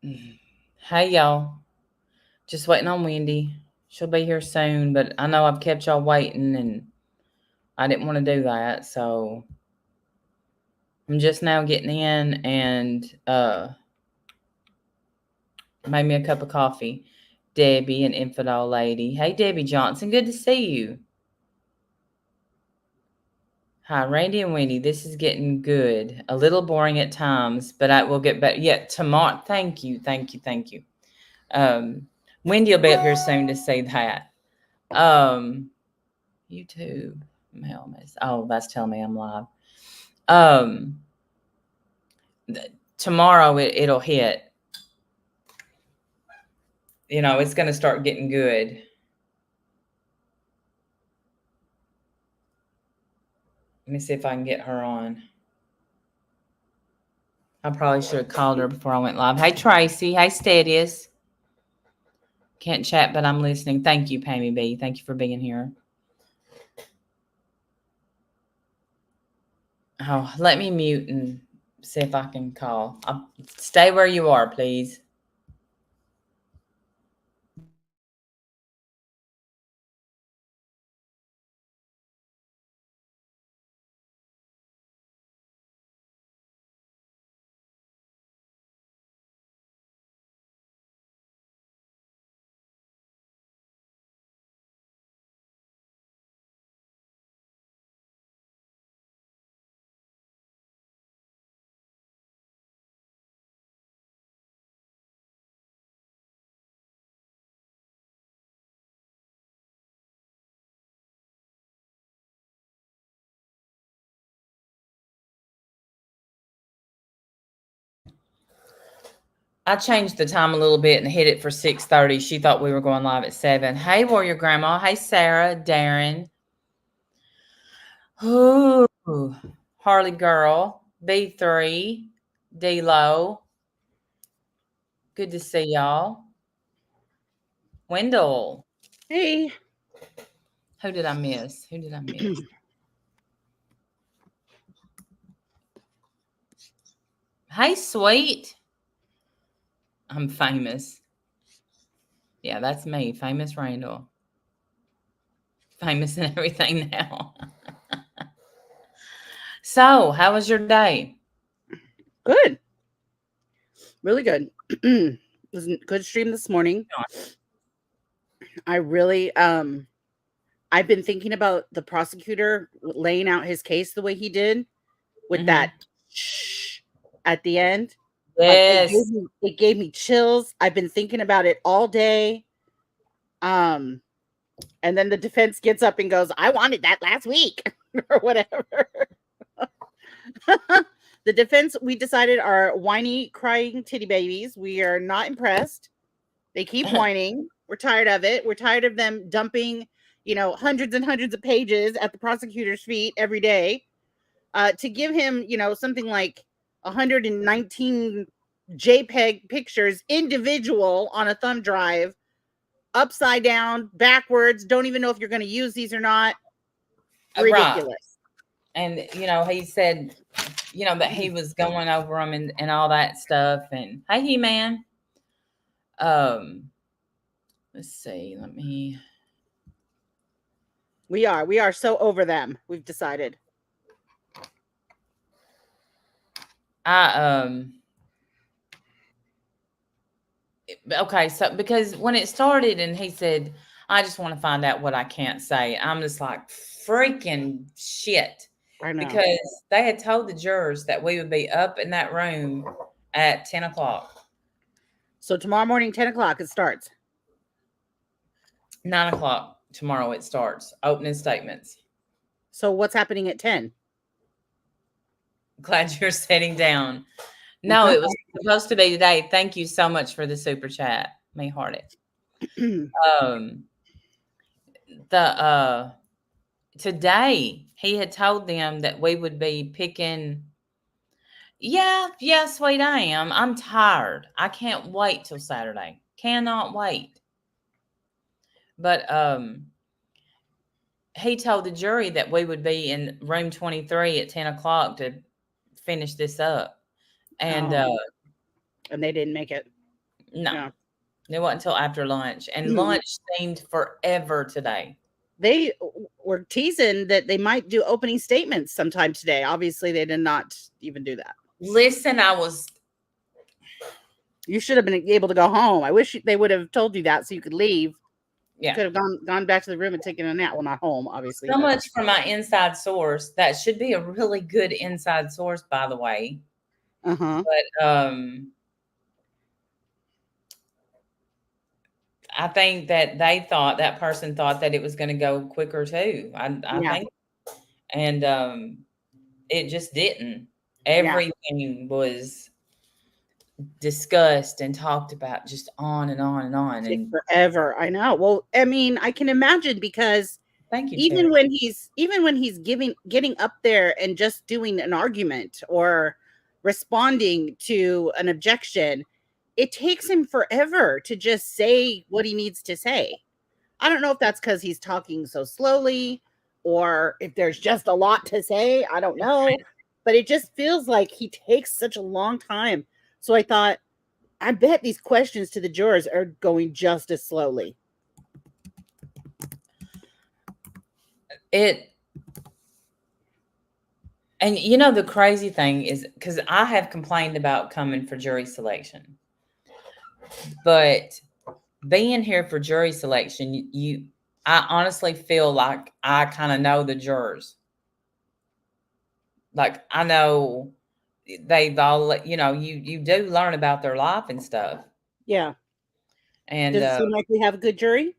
Hey, y'all. Just waiting on Wendy. She'll be here soon, but I know I've kept y'all waiting and I didn't want to do that. So I'm just now getting in and made me a cup of coffee. Debbie, an infidel lady. Hey, Debbie Johnson. Good to see you. Hi, Randy and Wendy. This is getting good. A little boring at times, but I will get better. Yeah, tomorrow. Thank you. Thank you. Thank you. Um, Wendy will be up here soon to see that. Um, YouTube mail miss. Oh, that's telling me I'm live. Um, Tomorrow it'll hit. It's going to start getting good. Let me see if I can get her on. I probably should have called her before I went live. Hey, Tracy. Hey, Steadius. Can't chat, but I'm listening. Thank you, Pammy B. Thank you for being here. Oh, let me mute and see if I can call. Stay where you are, please. I changed the time a little bit and hit it for 6:30. She thought we were going live at 7. Hey, Warrior Grandma. Hey, Sarah, Darren. Ooh, Harley Girl. B3. D-Lo. Good to see y'all. Wendell. Hey. Who did I miss? Hey, sweet. I'm famous. Yeah, that's me. Famous Randall. Famous and everything now. So, how was your day? Good. Really good. It was a good stream this morning. I really I've been thinking about the prosecutor laying out his case the way he did with that shh at the end. Like Yes. it gave me chills. I've been thinking about it all day. Um and then the defense gets up and goes, "I wanted that last week," or whatever. The defense, we decided, are whiny, crying titty babies. We are not impressed. They keep whining. We're tired of it. We're tired of them dumping, hundreds and hundreds of pages at the prosecutor's feet every day to give him, something like 119 JPEG pictures individual on a thumb drive, upside down, backwards. Don't even know if you're going to use these or not. Ridiculous. Right. And, he said, that he was going over them and all that stuff. And hey, He-Man. Let's see. We are so over them. We've decided. Okay, so because when it started and he said, I just want to find out what I can't say, I'm just like, freaking shit. I know. Because they had told the jurors that we would be up in that room at 10 o'clock. So tomorrow morning, 10 o'clock, it starts. 9 o'clock tomorrow it starts. Opening statements. So what's happening at 10? Glad you're sitting down. No, it was supposed to be today. Thank you so much for the super chat. May heart it. Today he had told them that we would be picking. Yeah, sweet, I am. I'm tired. I can't wait till Saturday. Cannot wait. But he told the jury that we would be in room 23 at 10 o'clock to finish this up. And and they didn't make it. No, Yeah. it wasn't until after lunch, and Mhm. lunch seemed forever today. They were teasing that they might do opening statements sometime today. Obviously, they did not even do that. Listen, You should have been able to go home. I wish they would have told you that so you could leave. You yeah, could have gone back to the room and taken a nap. Well, not home, obviously, so but much for my inside source. That should be a really good inside source, by the way. uh-huh. But I think that that person thought that it was going to go quicker too. I Yeah. think, and it just didn't. Yeah. Everything was discussed and talked about, just on and on and on. Take And forever. I know. Well, I mean, I can imagine because thank you, even Terry. when he's getting up there and just doing an argument or responding to an objection, it takes him forever to just say what he needs to say. I don't know if that's because he's talking so slowly or if there's just a lot to say. I don't know. But it just feels like he takes such a long time. So I thought, I bet these questions to the jurors are going just as slowly. It And you know, the crazy thing is, because I have complained about coming for jury selection, but being here for jury selection, I honestly feel like I kind of know the jurors. Like I know they've all, you do learn about their life and stuff. Yeah. And Does it seem like we have a good jury?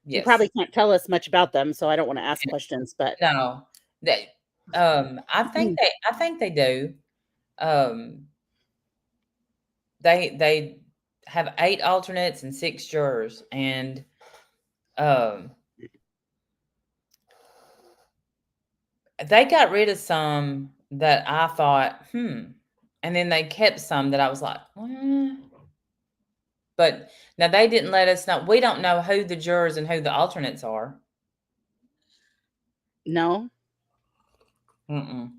You yes, probably can't tell us much about them, so I don't want to ask questions, but no, they, I think they do. Um, they have 8 alternates and 6 jurors, and um they got rid of some that I thought, and then they kept some that I was like, but now they didn't let us know. We don't know who the jurors and who the alternates are. no. Mm-mm.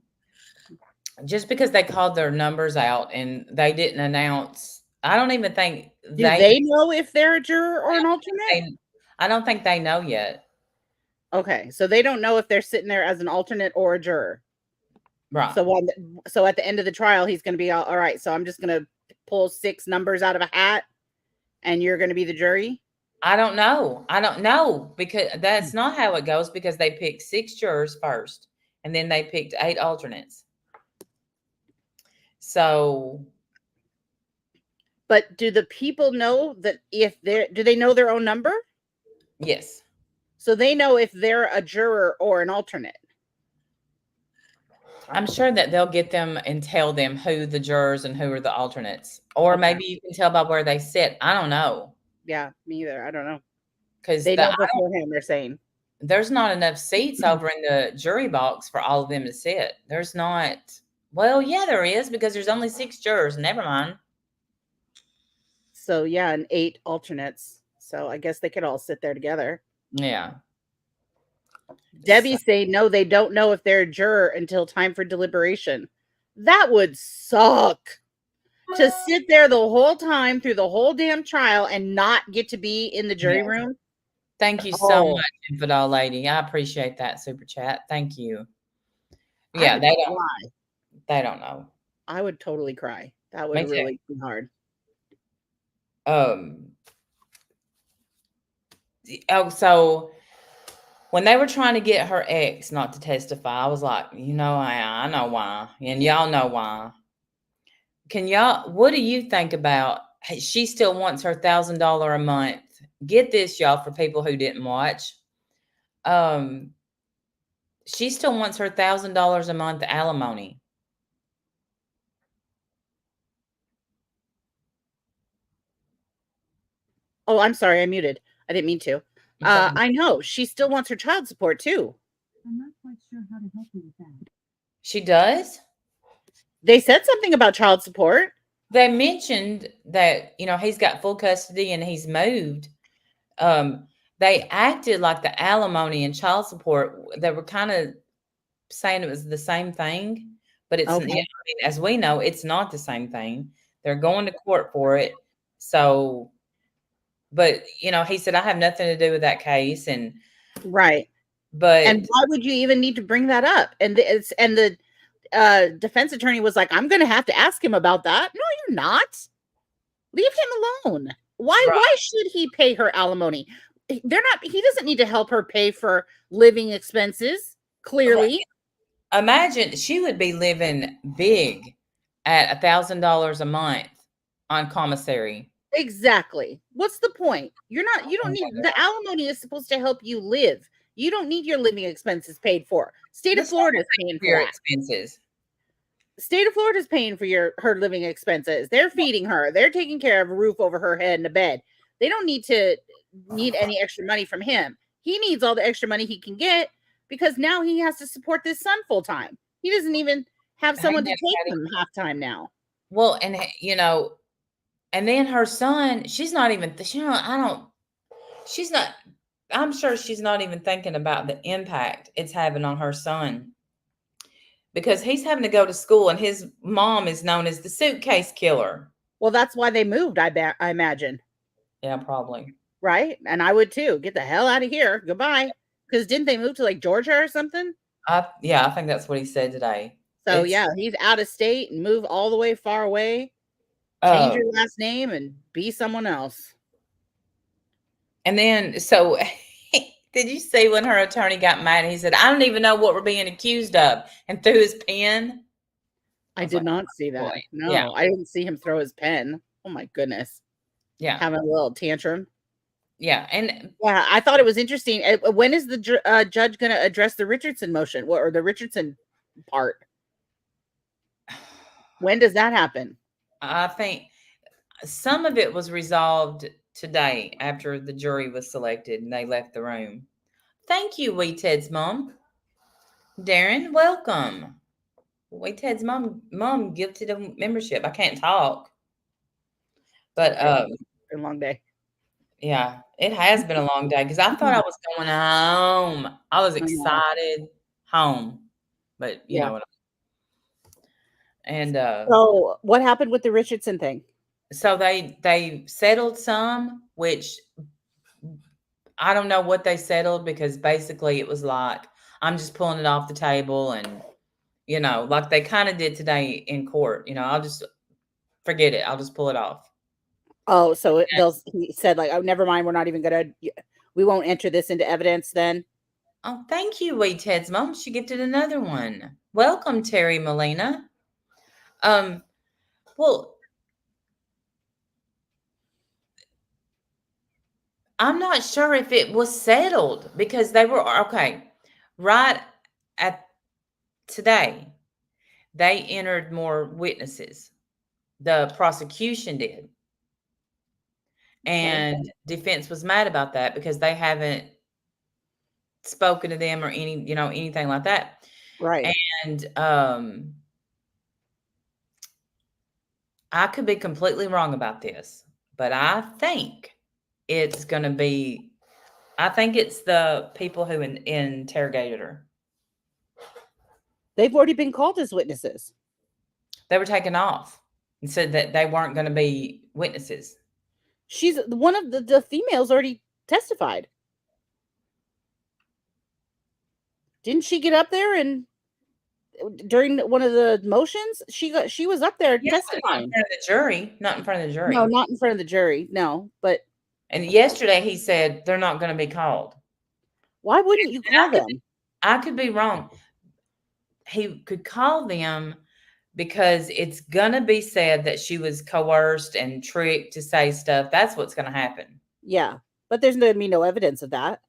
Just because they called their numbers out and they didn't announce, I don't even think Do they, they know if they're a juror or an alternate? they I don't think they know yet. Okay, so they don't know if they're sitting there as an alternate or a juror. Right. So at the end of the trial, he's going to be all right. So I'm just going to pull 6 numbers out of a hat, and you're going to be the jury. I don't know. I don't know, because that's not how it goes, because they picked 6 jurors first and then they picked 8 alternates. So, But do the people know that if do they know their own number? yes. So they know if they're a juror or an alternate. I'm sure that they'll get them and tell them who the jurors and who are the alternates. Or Okay. maybe you can tell by where they sit. I don't know. Yeah, me either. I don't know. Because They know beforehand, they're saying. there's not enough seats over in the jury box for all of them to sit. There's not. Well, yeah, there is, because there's only 6 jurors. Never mind. So yeah, and 8 alternates. So I guess they could all sit there together. Yeah. Debbie say no, they don't know if they're a juror until time for deliberation. That would suck. To sit there the whole time through the whole damn trial and not get to be in the jury Yes. room. Thank you so Oh, much, Infidel Lady. I appreciate that super chat. Thank you. I Yeah, would cry. they don't know. I would totally cry. That would Me too. really be hard. So when they were trying to get her ex not to testify, I was like, I know why, and y'all know why. What do you think about, hey, she still wants her $1,000 a month. Get this, y'all, for people who didn't watch. She still wants her $1,000 a month alimony. Oh, I'm sorry, I muted. I didn't mean to. I know she still wants her child support too. I'm not quite sure how to help you with that. She does? They said something about child support. They mentioned that, he's got full custody and he's moved. They acted like the alimony and child support, they were kind of saying it was the same thing, but it's, Okay. as we know, it's not the same thing. They're going to court for it. So, but he said I have nothing to do with that case, and Right. but And why would you even need to bring that up? And the defense attorney was like, I'm going to have to ask him about that. No, you're not. Leave him alone. Why? Right. Why should he pay her alimony? They're not. He doesn't need to help her pay for living expenses. Clearly, Imagine she would be living big at $1,000 a month on commissary. exactly. What's the point? You're not. You don't need the alimony is supposed to help you live. You don't need your living expenses paid for. State of Florida is paying for your that. expenses. State of Florida is paying for her living expenses. They're feeding her. They're taking care of a roof over her head and a bed. They don't need any extra money from him. He needs all the extra money he can get because now he has to support this son full time. He doesn't even have someone to take him half time now. Well, and and then her son, she's not even. She's not. I'm sure she's not even thinking about the impact it's having on her son. Because he's having to go to school, and his mom is known as the suitcase killer. Well, that's why they moved, I imagine. Yeah, probably. Right? And I would too. Get the hell out of here. Goodbye. Because didn't they move to like Georgia or something? Yeah, I think that's what he said today. So yeah, he's out of state and move all the way far away. Change your last name and be someone else. And then, so did you see when her attorney got mad? He said, "I don't even know what we're being accused of," and threw his pen. I did not see that. Boy. No, Yeah. I didn't see him throw his pen. Oh my goodness. Yeah. Having a little tantrum. Yeah. And yeah, I thought it was interesting. When is the judge going to address the Richardson motion or the Richardson part? When does that happen? I think some of it was resolved today after the jury was selected and they left the room. Thank you, Wee Ted's mom. Darren, welcome. Wee Ted's mom gifted a membership. I can't talk. But a long day. Yeah, it has been a long day because I thought I was going home. I was excited home. But you know what and so what happened with the Richardson thing? So they settled some, which I don't know what they settled because basically it was like, I'm just pulling it off the table and, like they kind of did today in court, I'll just forget it. I'll just pull it off. Oh, so he said like, oh, never mind. We're not even we won't enter this into evidence then. Oh, thank you, Wee Ted's mom. She gifted another one. Welcome, Terry Molina. Well, I'm not sure if it was settled because they were okay. Right at today, they entered more witnesses. The prosecution did. And defense was mad about that because they haven't spoken to them or anything like that. Right. And I could be completely wrong about this, but I think it's going to be, I think it's the people who interrogated her. They've already been called as witnesses. They were taken off and said that they weren't going to be witnesses. She's one of the females already testified. Didn't she get up there and during one of the motions, she was up there testifying. Not in front of the jury. Not in front of the jury. No, not in front of the jury. No, but. And yesterday he said they're not going to be called. Why wouldn't you call them? I could be wrong. He could call them because it's going to be said that she was coerced and tricked to say stuff. That's what's going to happen. Yeah, but there's going to be no evidence of that.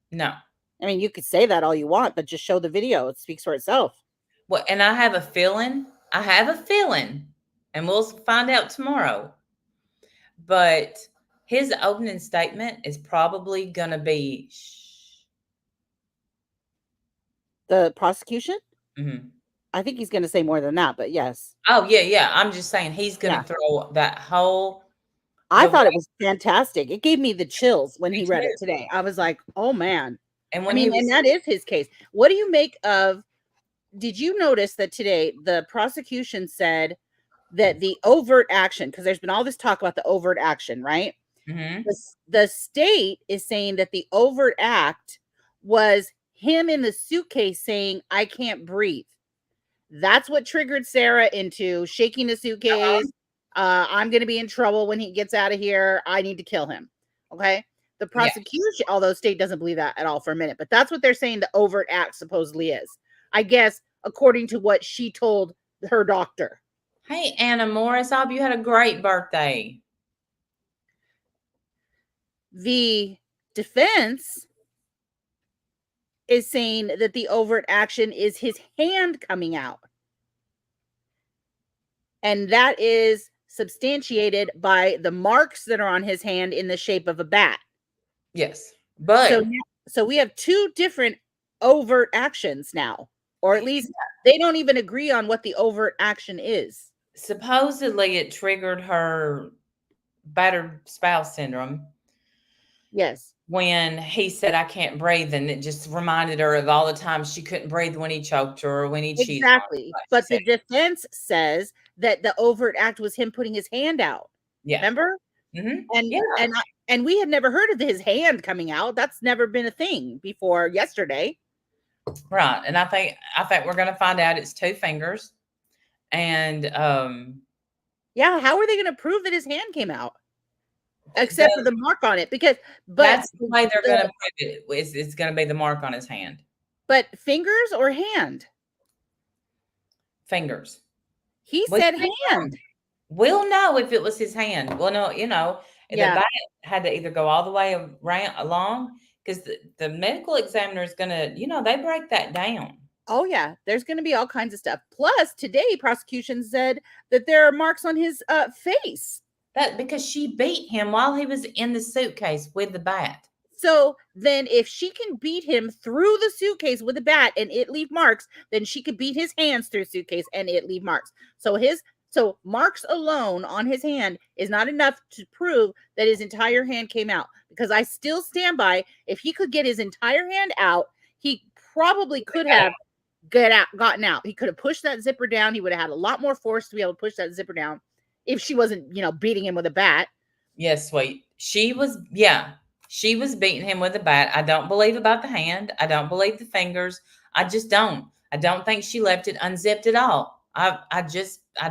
No. I mean, you could say that all you want, but just show the video. It speaks for itself. Well, and I have a feeling, and we'll find out tomorrow, but his opening statement is probably going to be the prosecution. Mm-hmm. I think he's going to say more than that, but yes. Oh yeah. I'm just saying he's going to throw that whole. I thought it was fantastic. It gave me the chills when he read it today. I was like, oh man. And and that is his case. What do you make of? Did you notice that today the prosecution said that the overt action, because there's been all this talk about the overt action, right? Mm-hmm. The state is saying that the overt act was him in the suitcase saying, I can't breathe. That's what triggered Sarah into shaking the suitcase. I'm going to be in trouble when he gets out of here. I need to kill him. Okay. The Yeah. prosecution, although state doesn't believe that at all for a minute, but that's what they're saying the overt act supposedly is. I guess, according to what she told her doctor. Hey, Anna Morris, I hope you had a great birthday. The defense is saying that the overt action is his hand coming out. And that is substantiated by the marks that are on his hand in the shape of a bat. Yes. But so we have two different overt actions now, or at least they don't even agree on what the overt action is. supposedly it triggered her battered spouse syndrome. Yes. When he said, I can't breathe, and it just reminded her of all the times she couldn't breathe when he choked her or when he cheated. Exactly. But the defense says that the overt act was him putting his hand out. Yeah. Remember? Mm-hmm. And we had never heard of his hand coming out. That's never been a thing before yesterday. Right. And I think we're going to find out it's two fingers. And yeah, how are they going to prove that his hand came out? Except for the mark on it, because that's the way they're going to prove it. It's going to be the mark on his hand. But fingers or hand? Fingers. He said hand. We'll know if it was his hand. Well, no, the bat had to either go all the way along, because the medical examiner is going to, they break that down. Oh, yeah. There's going to be all kinds of stuff. Plus, today, prosecution said that there are marks on his face. That because she beat him while he was in the suitcase with the bat. So then if she can beat him through the suitcase with a bat and it leave marks, then she could beat his hands through the suitcase and it leave marks. So marks alone on his hand is not enough to prove that his entire hand came out, because I still stand by, if he could get his entire hand out, he probably could have gotten out. He could have pushed that zipper down. He would have had a lot more force to be able to push that zipper down if she wasn't, beating him with a bat. Yes, sweet. She was beating him with a bat. I don't believe about the hand. I don't believe the fingers. I just don't. I don't think she left it unzipped at all. I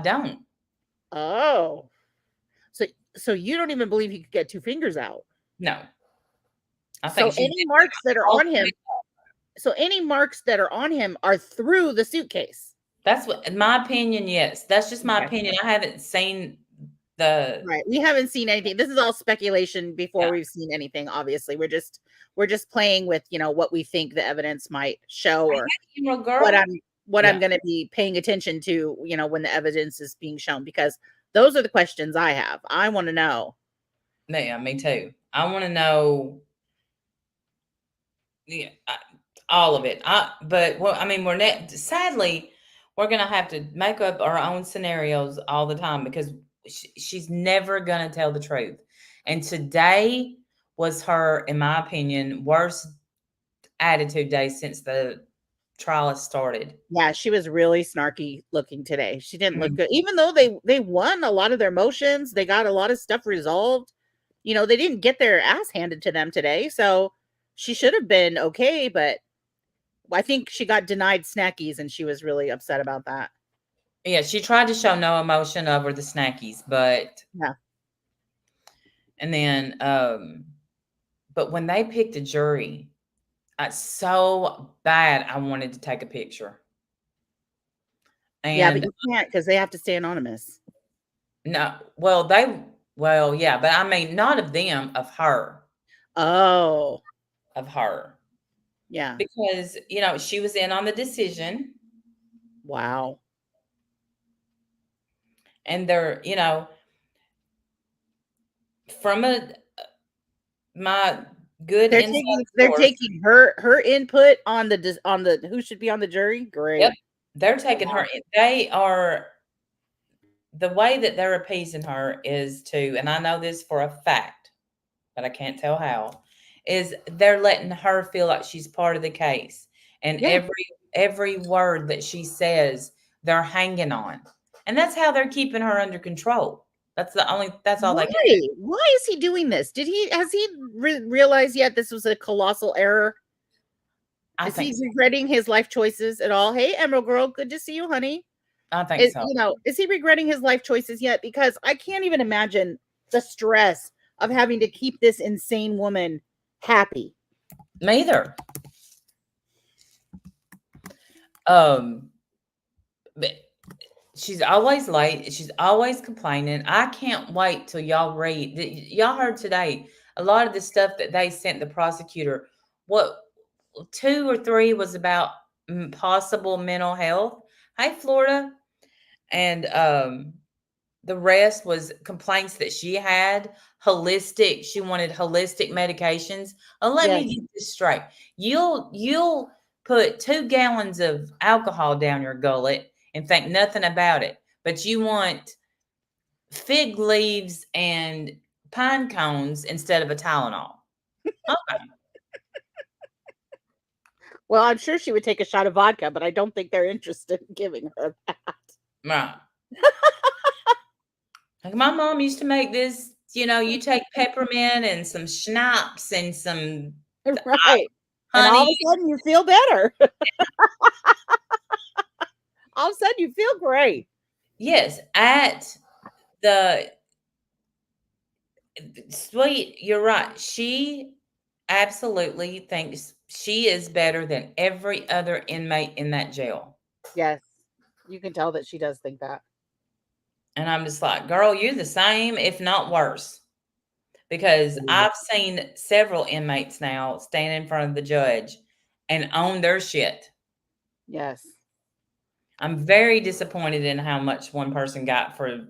don't. Oh. So you don't even believe he could get two fingers out? No. I think so any marks that are on him. So any marks that are on him are through the suitcase. That's what, in my opinion, yes. That's just my opinion. I haven't seen right. We haven't seen anything. This is all speculation before we've seen anything. Obviously, we're just playing with what we think the evidence might show, or what I'm going to be paying attention to. When the evidence is being shown, because those are the questions I have. I want to know. Yeah, me too. I want to know. Yeah, all of it. Sadly, we're going to have to make up our own scenarios all the time, because she's never going to tell the truth. And today was her, in my opinion, worst attitude day since the trial has started. Yeah, she was really snarky looking today. She didn't look good, even though they won a lot of their motions. They got a lot of stuff resolved. They didn't get their ass handed to them today. So she should have been okay, but I think she got denied snackies and she was really upset about that. Yeah, she tried to show no emotion over the snackies, but yeah. And then, but when they picked a jury, so bad I wanted to take a picture. And but you can't, because they have to stay anonymous. No, yeah, but I mean, not of them, of her. Oh. Of her. Yeah. Because, she was in on the decision. Wow. And they're, from my good they're taking her input on the who should be on the jury. Great. Yep. They're taking her. They are, the way that they're appeasing her is to, and I know this for a fact, but I can't tell how, is they're letting her feel like she's part of the case. And every word that she says, they're hanging on. And that's how they're keeping her under control. That's all they can Why? do. Why is he doing this? Has he realized yet this was a colossal error? I Is he think so. regretting his life choices at all? Hey, Emerald Girl, good to see you, honey. I think so. Is he regretting his life choices yet? Because I can't even imagine the stress of having to keep this insane woman happy. Me either. But she's always late. She's always complaining. I can't wait till y'all read. Y'all heard today a lot of the stuff that they sent the prosecutor. What 2 or 3 was about possible mental health. Hey, Florida, and the rest was complaints that she had holistic. She wanted holistic medications. And let me Yes. get this straight. You'll put 2 gallons of alcohol down your gullet and think nothing about it. But you want fig leaves and pine cones instead of a Tylenol. Okay. Well, I'm sure she would take a shot of vodka, but I don't think they're interested in giving her that. Right. Like my mom used to make this, you take peppermint and some schnapps and some Right. And all of honey. a sudden you feel better. All of a sudden you feel great. Yes, at the sweet, you're right. She absolutely thinks she is better than every other inmate in that jail. Yes. You can tell that she does think that. And I'm just like, girl, you're the same, if not worse. Because I've seen several inmates now stand in front of the judge and own their shit. Yes. I'm very disappointed in how much one person got for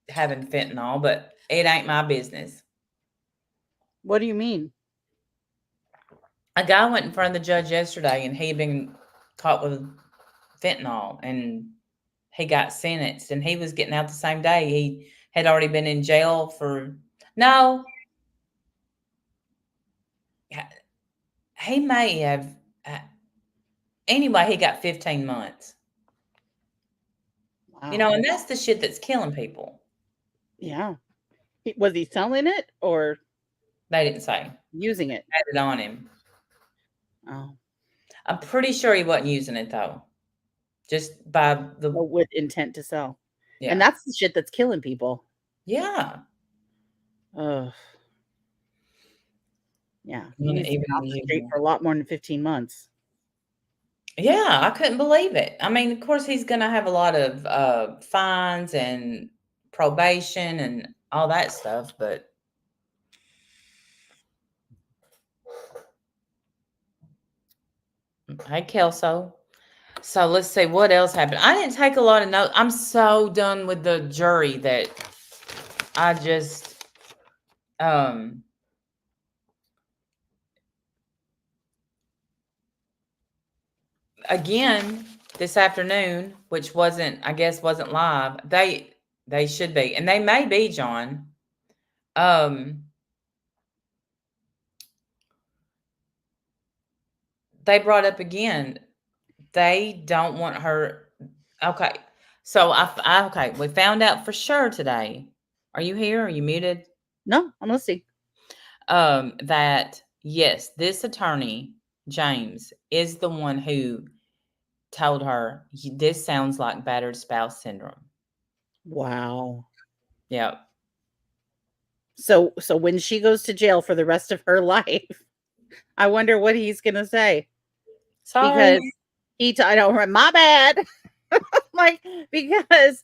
having fentanyl, but it ain't my business. What do you mean? A guy went in front of the judge yesterday and he'd been caught with fentanyl and he got sentenced and he was getting out the same day. He had already been in jail for no. He may have anyway, he got 15 months. Wow. And that's the shit that's killing people. Yeah. Was he selling it or They didn't say. using it? Had it on him. Oh. I'm pretty sure he wasn't using it though. Just by the With intent to sell. yeah. And that's the shit that's killing people. Yeah. Ugh. Yeah. Even He's been off the street usual. for a lot more than 15 months. Yeah, I couldn't believe it. I mean, of course, he's going to have a lot of fines and probation and all that stuff, but hey, Kelso. So let's see what else happened. I didn't take a lot of notes. I'm so done with the jury that I just again this afternoon, which I guess wasn't live. They should be, and they may be, John. They brought up again. They don't want her. Okay, so okay. We found out for sure today. Are you here? Are you muted? No, I'm listening. That yes, this attorney James is the one who told her this sounds like battered spouse syndrome. Wow. Yep. So when she goes to jail for the rest of her life, I wonder what he's gonna say. Sorry. Because I don't. My bad. Because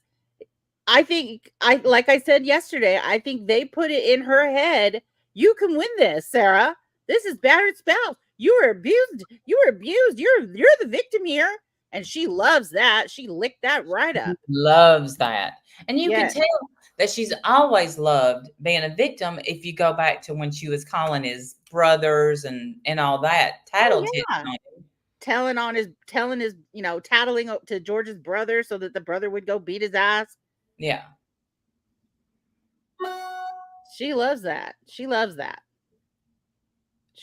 I think like I said yesterday, I think they put it in her head. You can win this, Sarah. This is battered spouse. You were abused. You're the victim here. And she loves that. She licked that right up. Loves that. And you can Yes. tell that she's always loved being a victim if you go back to when she was calling his brothers and all that. Tattletale on him. Tattling up to George's brother so that the brother would go beat his ass. Yeah. She loves that. She loves that.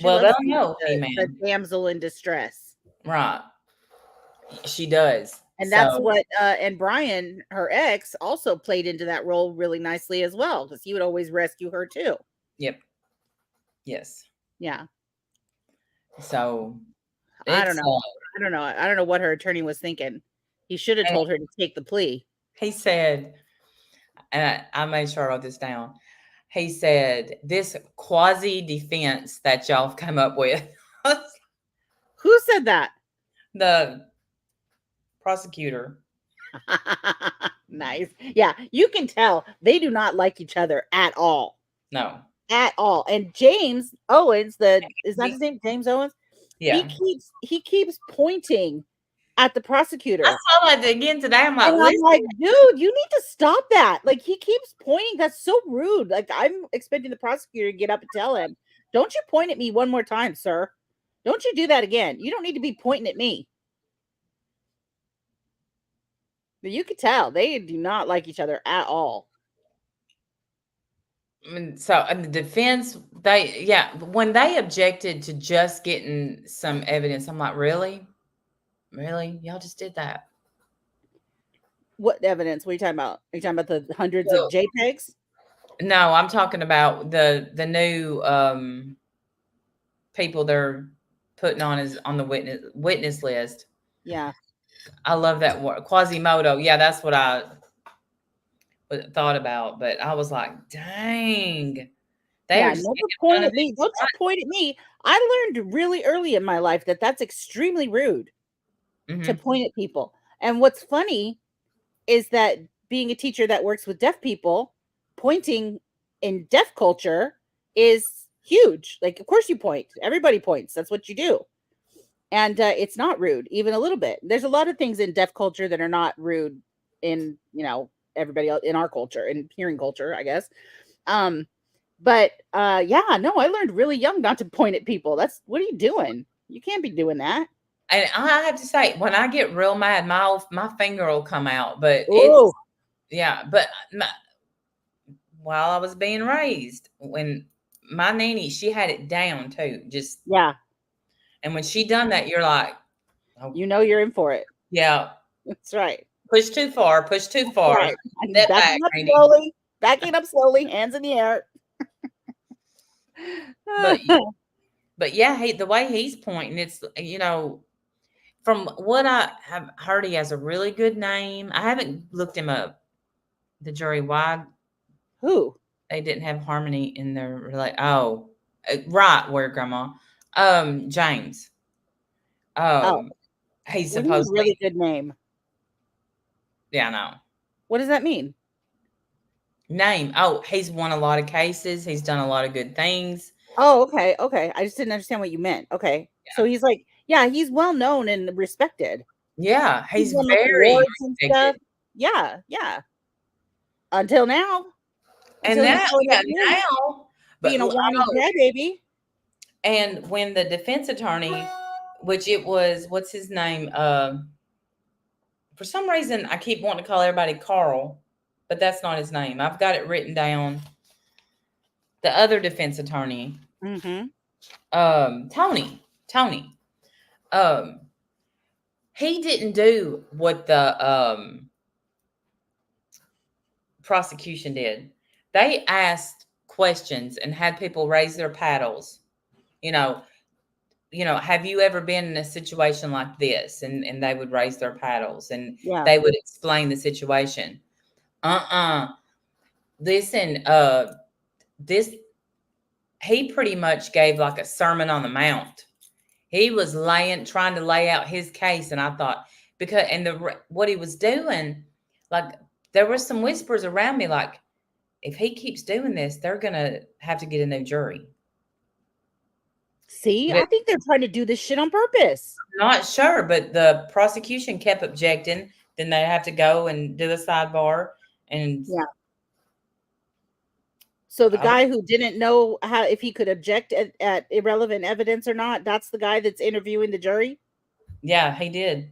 Well, loves they'll know, the damsel in distress. Right. She does. And that's So, what and Brian, her ex, also played into that role really nicely as well, because he would always rescue her too. yep. Yes. Yeah. So I don't it's know. I don't know. I don't know what her attorney was thinking. He should have and told her to take the plea. he said, and I made sure I wrote this down. He said, "This quasi defense that y'all have come up with," Who said that? the prosecutor. Nice. Yeah, you can tell they do not like each other at all. No. At all. And James Owens, is that He- his name? James Owens? Yeah. He keeps pointing at the I prosecutor. saw that again today. I'm like, And I'm listen, like, dude, you need to stop that. Like, he keeps pointing. That's so rude. Like, I'm expecting the prosecutor to get up and tell him, don't you point at me one more time, sir. Don't you do that again. You don't need to be pointing at me. But you could tell they do not like each other at all. and the defense, when they objected to just getting some evidence, I'm like, really? Really? Y'all just did that? What evidence? What are you talking about? Are you talking about the hundreds of Well, JPEGs? no, I'm talking about the new people they're putting on the witness list. Yeah. I love that word, Quasimodo. Yeah, that's what I thought about. But I was like, dang, they are Yeah, just never making point fun of at me. these. Don't you point at me. I learned really early in my life that that's extremely rude to Mhm. point at people. And what's funny is that being a teacher that works with deaf people, pointing in deaf culture is huge. Like, of course you point. Everybody points. That's what you do. And it's not rude, even a little bit. There's a lot of things in deaf culture that are not rude in, everybody else in our culture, in hearing culture, I guess. Um, but yeah, no, I learned really young not to point at people. What are you doing? You can't be doing that. And I have to say, when I get real mad, my finger will come out. But Oh, but while I was being raised, when my nanny, she had it down too. Just yeah. and when she done that, you're like, oh, You're in for it. yeah, That's right. push too far, push too far. Right. Step back, Randy. Backing up slowly, hands in the air. But but yeah, the way he's pointing, it's from what I have heard, he has a really good name. I haven't looked him up. The jury, why Who? they didn't have harmony in their right, where grandma, James, Oh, he's what do you mean supposedly, really good name? yeah, I know. What does that mean? Name. Oh, he's won a lot of cases. He's done a lot of good things. Oh, okay, okay. I just didn't understand what you meant. Okay. So he's like, yeah, he's well known and respected. Yeah, He's he's won like very awards and stuff. respected. Yeah, yeah. Until now. And Until he's that, showing up yeah, here now, but being a whiny crybaby. and when the defense attorney, which it was, what's his name? For some reason, I keep wanting to call everybody Carl, but that's not his name. I've got it written down. The other defense attorney, Mm-hmm. Tony, um, he didn't do what the prosecution did. They asked questions and had people raise their paddles. You know, have you ever been in a situation like this? And they would raise their paddles and Yeah. they would explain the situation. Listen, he pretty much gave like a sermon on the mount. He was trying to lay out his case. And I thought, what he was doing, like, there were some whispers around me, like, if he keeps doing this, they're going to have to get a new jury. See, But I think they're trying to do this shit on purpose. not sure, but the prosecution kept objecting. Then they have to go and do a sidebar. And Yeah. So the guy who didn't know if he could object at irrelevant evidence or not, that's the guy that's interviewing the jury. Yeah, he did.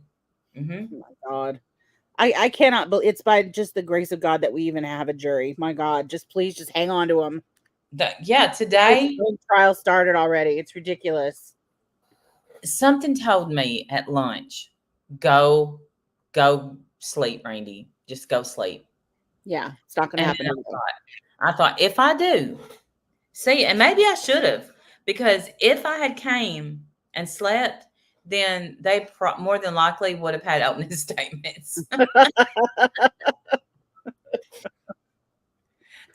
Oh my God. I cannot believe it's by just the grace of God that we even have a jury. My God, please hang on to him. Today the trial started already. It's ridiculous. something told me at lunch, go go sleep, Randy. Just go sleep. Yeah, it's not going to And happen. Anyway. I thought, if I do, see, and maybe I should have, because if I had came and slept, then they more than likely would have had opening statements.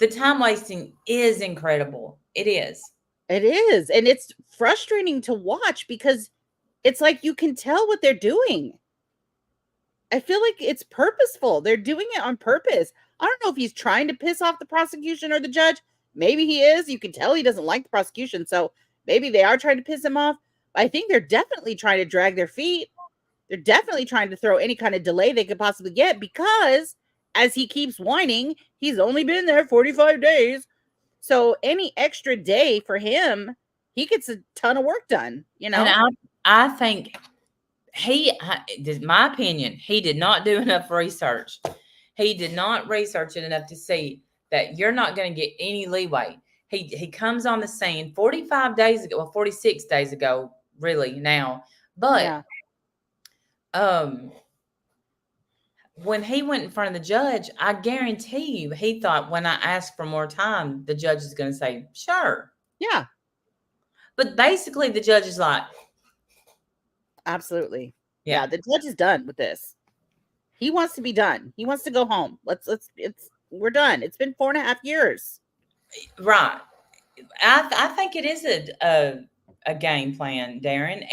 The time wasting is incredible. It is. It is. And it's frustrating to watch because it's like you can tell what they're doing. I feel like it's purposeful. They're doing it on purpose. I don't know if he's trying to piss off the prosecution or the judge. Maybe he is. You can tell he doesn't like the prosecution. So maybe they are trying to piss him off. But I think they're definitely trying to drag their feet. They're definitely trying to throw any kind of delay they could possibly get because as he keeps whining, he's only been there 45 days. So any extra day for him, he gets a ton of work done, you know? And I think my opinion, he did not do enough research. He did not research it enough to see that you're not going to get any leeway. He comes on the scene 45 days ago, well, 46 days ago, really now. But when he went in front of the judge, I guarantee you, he thought when I asked for more time, the judge is going to say, sure. Yeah. But basically, the judge is like, absolutely. Yeah. The judge is done with this. He wants to be done. He wants to go home. We're done. It's been 4.5 years. Right. I think it is a game plan, Darren.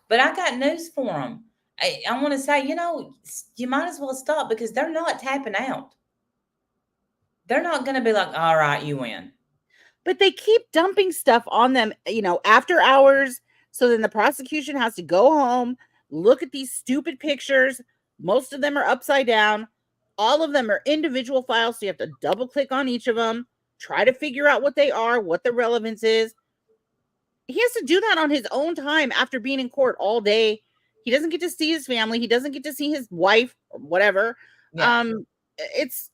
But I got news for him. I want to say, you might as well stop because they're not tapping out. They're not going to be like, all right, you win. But they keep dumping stuff on them, after hours. So then the prosecution has to go home, look at these stupid pictures. Most of them are upside down. All of them are individual files. So you have to double click on each of them, try to figure out what they are, what the relevance is. He has to do that on his own time after being in court all day. He doesn't get to see his family. He doesn't get to see his wife or whatever. Yeah. It's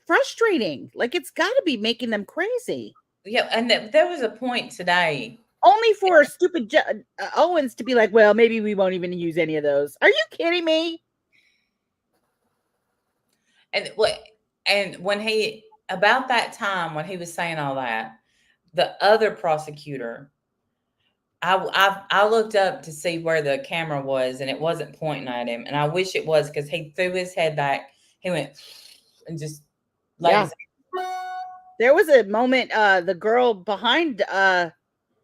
frustrating. Like, it's got to be making them crazy. Yeah, and there was a point today. Only for stupid Owens to be like, well, maybe we won't even use any of those. Are you kidding me? And when about that time when he was saying all that, the other prosecutor, I looked up to see where the camera was, and it wasn't pointing at him. And I wish it was, because he threw his head back. He went and just There was a moment, the girl behind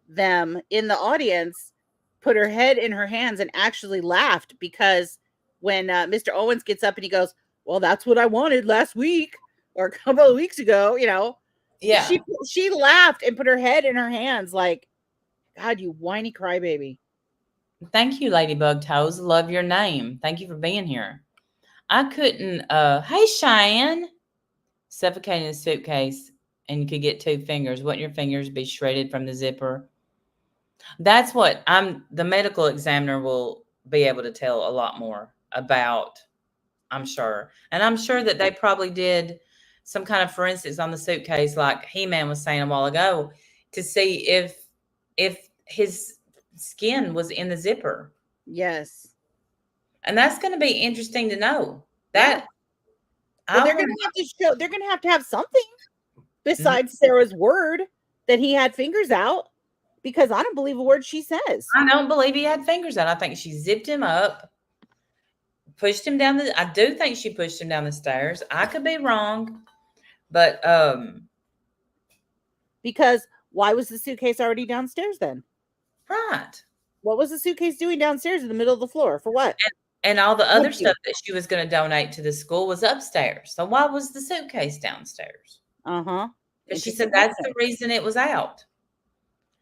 them in the audience put her head in her hands and actually laughed, because when Mr. Owens gets up and he goes, well, that's what I wanted last week or a couple of weeks ago, Yeah. She laughed and put her head in her hands like, God, you whiny crybaby. Thank you, Ladybug Toes. Love your name. Thank you for being here. I couldn't, hey, Cheyenne. Suffocating a suitcase and you could get 2 fingers. Wouldn't your fingers be shredded from the zipper? That's what the medical examiner will be able to tell a lot more about, I'm sure. And I'm sure that they probably did some kind of forensics on the suitcase, like He-Man was saying a while ago, to see if his skin was in the zipper. Yes. And that's going to be interesting to know. Well, they're going to have to show, they're going to have something besides Sarah's word that he had fingers out, because I don't believe a word she says. I don't believe he had fingers out. I think she zipped him up, pushed him down I do think she pushed him down the stairs. I could be wrong, but because why was the suitcase already downstairs then? Right. What was the suitcase doing downstairs in the middle of the floor? For what? And all the other stuff that she was going to donate to the school was upstairs. So why was the suitcase downstairs? Uh-huh. Because she said that's the reason it was out.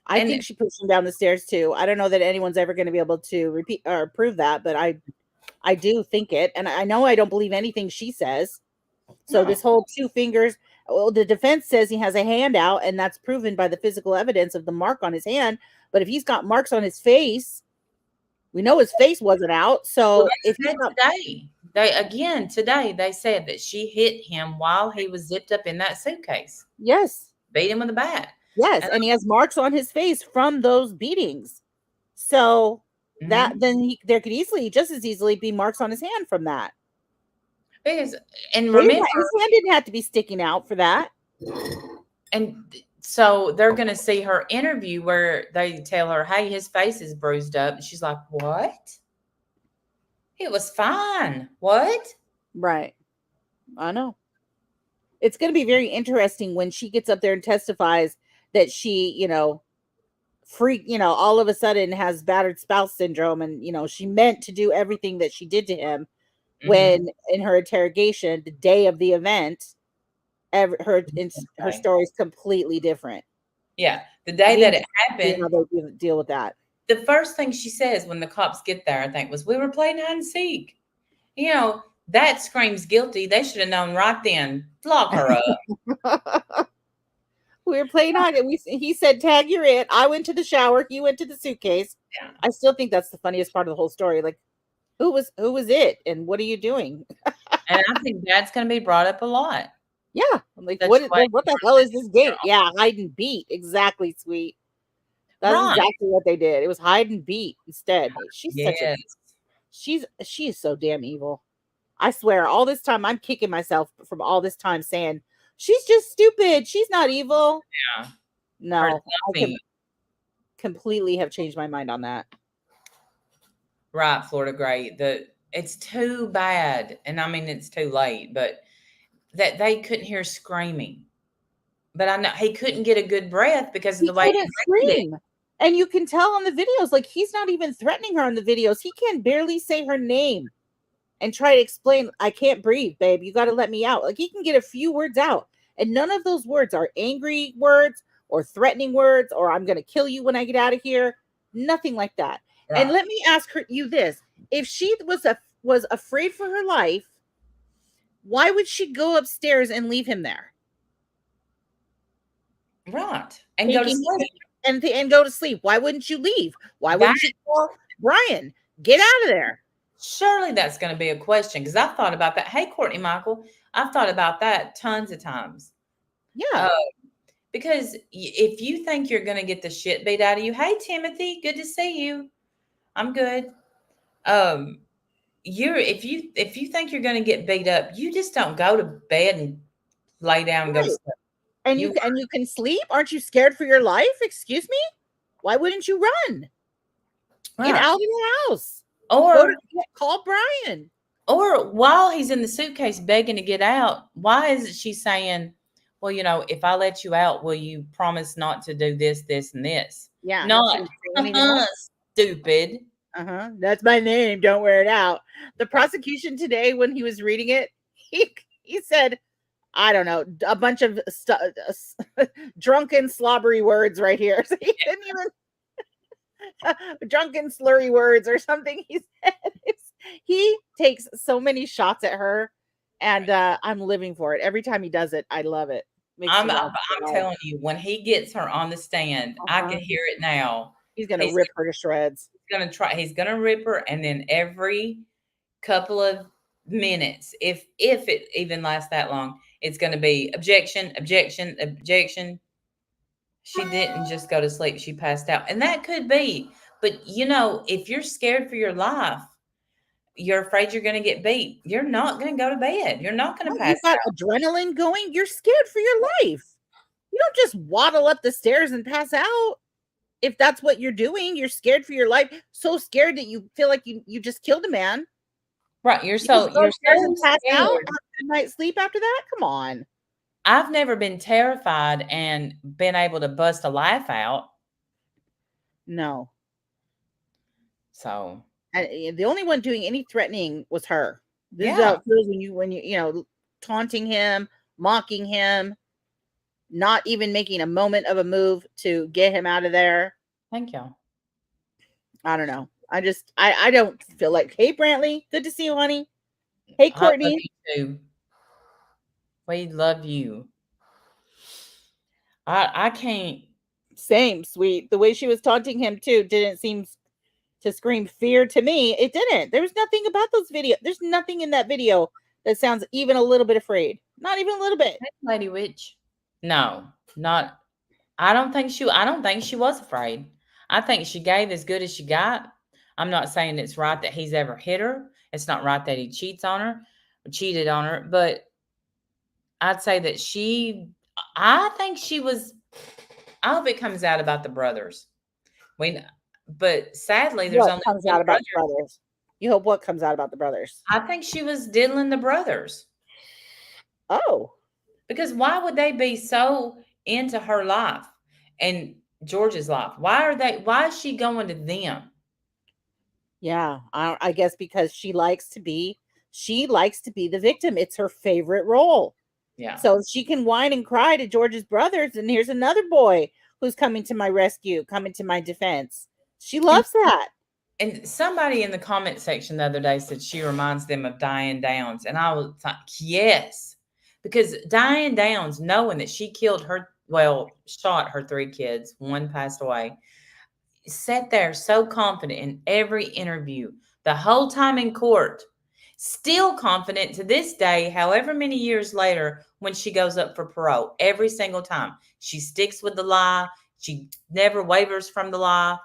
I think she pushed him down the stairs too. I don't know that anyone's ever going to be able to repeat or prove that, but I do think it. And I know I don't believe anything she says. So this whole 2 fingers, well, the defense says he has a hand out, and that's proven by the physical evidence of the mark on his hand. But if he's got marks on his face, we know his face wasn't out. So if today they said that she hit him while he was zipped up in that suitcase. Yes. Beat him with a bat. Yes. And he has marks on his face from those beatings. So that Mhm. then there could just as easily be marks on his hand from that. Because, and His remember, hand didn't have to be sticking out for that. and so they're going to see her interview where they tell her, hey, his face is bruised up. And she's like, what? It was fine. What? Right. I know. It's going to be very interesting when she gets up there and testifies that she, all of a sudden has battered spouse syndrome, and she meant to do everything that she did to him, Mhm. when in her interrogation the day of the event, her story is completely different. Yeah. The day Be that it interesting to see happened, how they deal with that. the first thing she says when the cops get there, I think, was, we were playing hide and seek. That screams guilty. They should have known right then. Lock her up. We were playing hide, and he said, tag, you're it. I went to the shower, he went to the suitcase. Yeah. I still think that's the funniest part of the whole story. Like, who was it, and what are you doing? And I think that's going to be brought up a lot. Yeah. I'm like, That's what the hell is this game? Yeah, hide and beat. Exactly, sweet. That's Right. exactly what they did. It was hide and beat instead. She's Yes. she is so damn evil. I swear, all this time I'm kicking myself from all this time saying she's just stupid. She's not evil. Yeah. No, I completely have changed my mind on that. Right, Florida Gray. It's too bad, and I mean it's too late, but that they couldn't hear screaming. But I know he couldn't get a good breath because of the way he couldn't breathed. scream. And you can tell on the videos, like, he's not even threatening her on the videos. He can barely say her name and try to explain, I can't breathe, babe. You got to let me out. Like, he can get a few words out. And none of those words are angry words or threatening words or I'm going to kill you when I get out of here. Nothing like that. Right. And let me ask you this. If she was afraid for her life, why would she go upstairs and leave him there? Right. And go to sleep. And go to sleep. Why wouldn't you leave? Why wouldn't you call Brian? Get out of there. Surely that's going to be a question, because I've thought about that. Hey, Courtney Michael, I've thought about that tons of times. Yeah. Because if you think you're going to get the shit beat out of you, hey, Timothy, good to see you. I'm good. If you think you're going to get beat up, you just don't go to bed and lay down and go to sleep. And you can sleep. Aren't you scared for your life? Excuse me. Why wouldn't you run? Right. Get out of the house, or call Brian. Or while he's in the suitcase begging to get out, why isn't she saying, well, if I let you out, will you promise not to do this, this, and this? Yeah. Not stupid. That's my name. Don't wear it out. The prosecution today, when he was reading it, he said, I don't know, a bunch of drunken, slobbery words right here. So he didn't even drunken, slurry words or something. He said he takes so many shots at her, and I'm living for it. Every time he does it, I love it. I'm telling you, when he gets her on the stand, I can hear it now. He's gonna rip her to shreds. He's gonna rip her, and then every couple of minutes, if it even lasts that long, it's gonna be objection, objection, objection. She didn't just go to sleep, she passed out. And that could be, but if you're scared for your life, you're afraid you're gonna get beat, you're not gonna go to bed. You're not gonna pass out. You've got adrenaline going, you're scared for your life. You don't just waddle up the stairs and pass out. If that's what you're doing, you're scared for your life, so scared that you feel like you just killed a man. Right. You're so pass out night sleep after that. Come on. I've never been terrified and been able to bust a laugh out. No. So the only one doing any threatening was her. This is how it feels when you taunting him, mocking him, not even making a moment of a move to get him out of there. Thank you. I don't know. I don't feel like, hey, Brantley, good to see you, honey. Hey, Courtney. I love you too. We love you. I can't. Same, sweet. The way she was taunting him too didn't seem to scream fear to me. It didn't. There was nothing about those videos. There's nothing in that video that sounds even a little bit afraid. Not even a little bit. Lady Witch. No, not. I don't think she was afraid. I think she gave as good as she got. I'm not saying it's right that he's ever hit her. It's not right that he cheated on her, but I'd say that I think she was, I hope it comes out about the brothers. But sadly, there's What only comes one out about the brother. brothers? You hope what comes out about the brothers? I think she was diddling the brothers. Oh, Because why would they be so into her life and George's life? Why is she going to them? yeah. I guess because she likes to be the victim. It's her favorite role. Yeah. So she can whine and cry to George's brothers, and here's another boy who's coming to my rescue, coming to my defense. She loves that. And somebody in the comment section the other day said she reminds them of Diane Downs. And I was like, yes. Because Diane Downs, knowing that she shot her 3 kids, one passed away, sat there so confident in every interview, the whole time in court, still confident to this day, however many years later, when she goes up for parole, every single time. She sticks with the lie. She never wavers from the lie.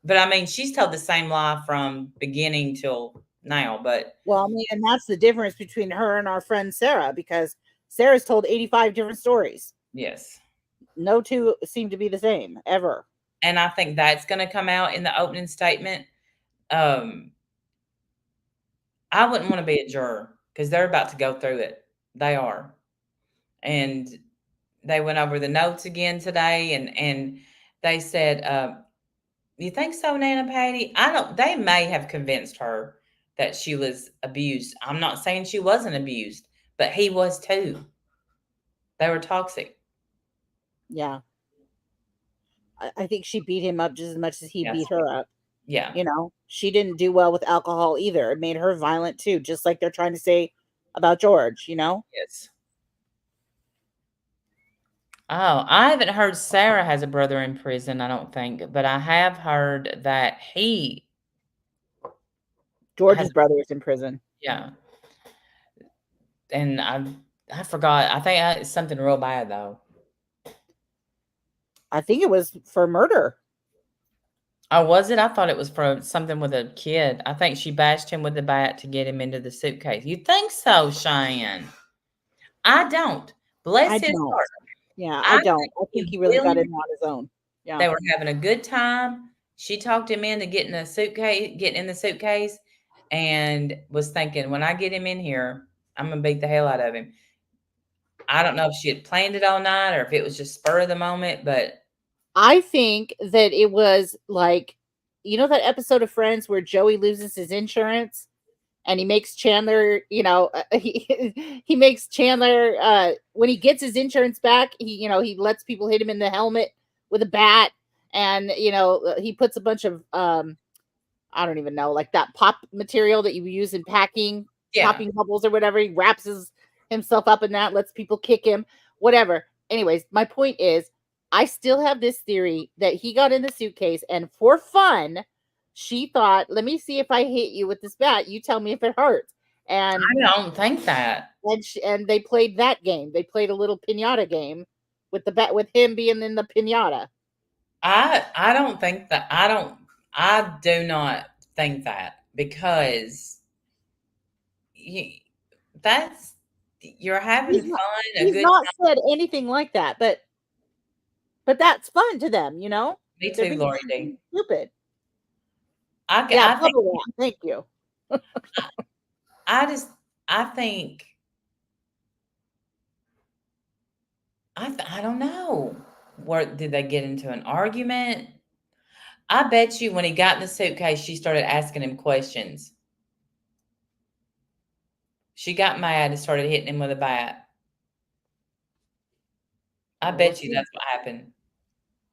But I mean, she's told the same lie from beginning till now, but Well, I mean, and that's the difference between her and our friend Sarah, because Sarah's told 85 different stories. yes. No two seem to be the same ever. And I think that's going to come out in the opening statement. I wouldn't want to be a juror because they're about to go through it. They are. And they went over the notes again today and they said, you think so, Nana Patty? They may have convinced her that she was abused. I'm not saying she wasn't abused, but he was too. They were toxic. Yeah. I think she beat him up just as much as he Yes. beat her up. Yeah. You know, she didn't do well with alcohol either. It made her violent too, just like they're trying to say about George, you know? Yes. Oh, I haven't heard Sarah has a brother in prison, I don't think, but I have heard that he George's has, brother is in prison. yeah. And I forgot. I think it's something real bad though. I think it was for murder. Oh, was it? I thought it was for something with a kid. I think she bashed him with the bat to get him into the suitcase. You think so, Cheyenne? I don't. Bless I his don't. heart. Yeah, I I don't. think I think he he really got willingly- in on his own. Yeah. They were having a good time. She talked him into getting in the suitcase, and was thinking, when I get him in here, I'm gonna beat the hell out of him. I don't know if she had planned it all night or if it was just spur of the moment, but I think that it was like, you know, that episode of Friends where Joey loses his insurance and he makes Chandler, he makes Chandler, when he gets his insurance back, he lets people hit him in the helmet with a bat, and he puts a bunch of I don't even know, like that pop material that you use in packing, yeah. popping bubbles or whatever. He wraps himself up in that, lets people kick him, whatever. Anyways, my point is, I still have this theory that he got in the suitcase and for fun, she thought, let me see if I hit you with this bat. You tell me if it hurts. And I don't think that. and they played that game. They played a little pinata game with the bat, with him being in the pinata. I don't think that. I do not think that because you're having He's fun, not, a he's good not time. said anything like that, but that's fun to them, Me They're too, being Lori D. stupid. I Yeah, think bubble wrap. Thank you. I think I don't know. Where did they get into an argument? I bet you when he got in the suitcase, she started asking him questions. She got mad and started hitting him with a bat. I We'll bet you see. that's what happened.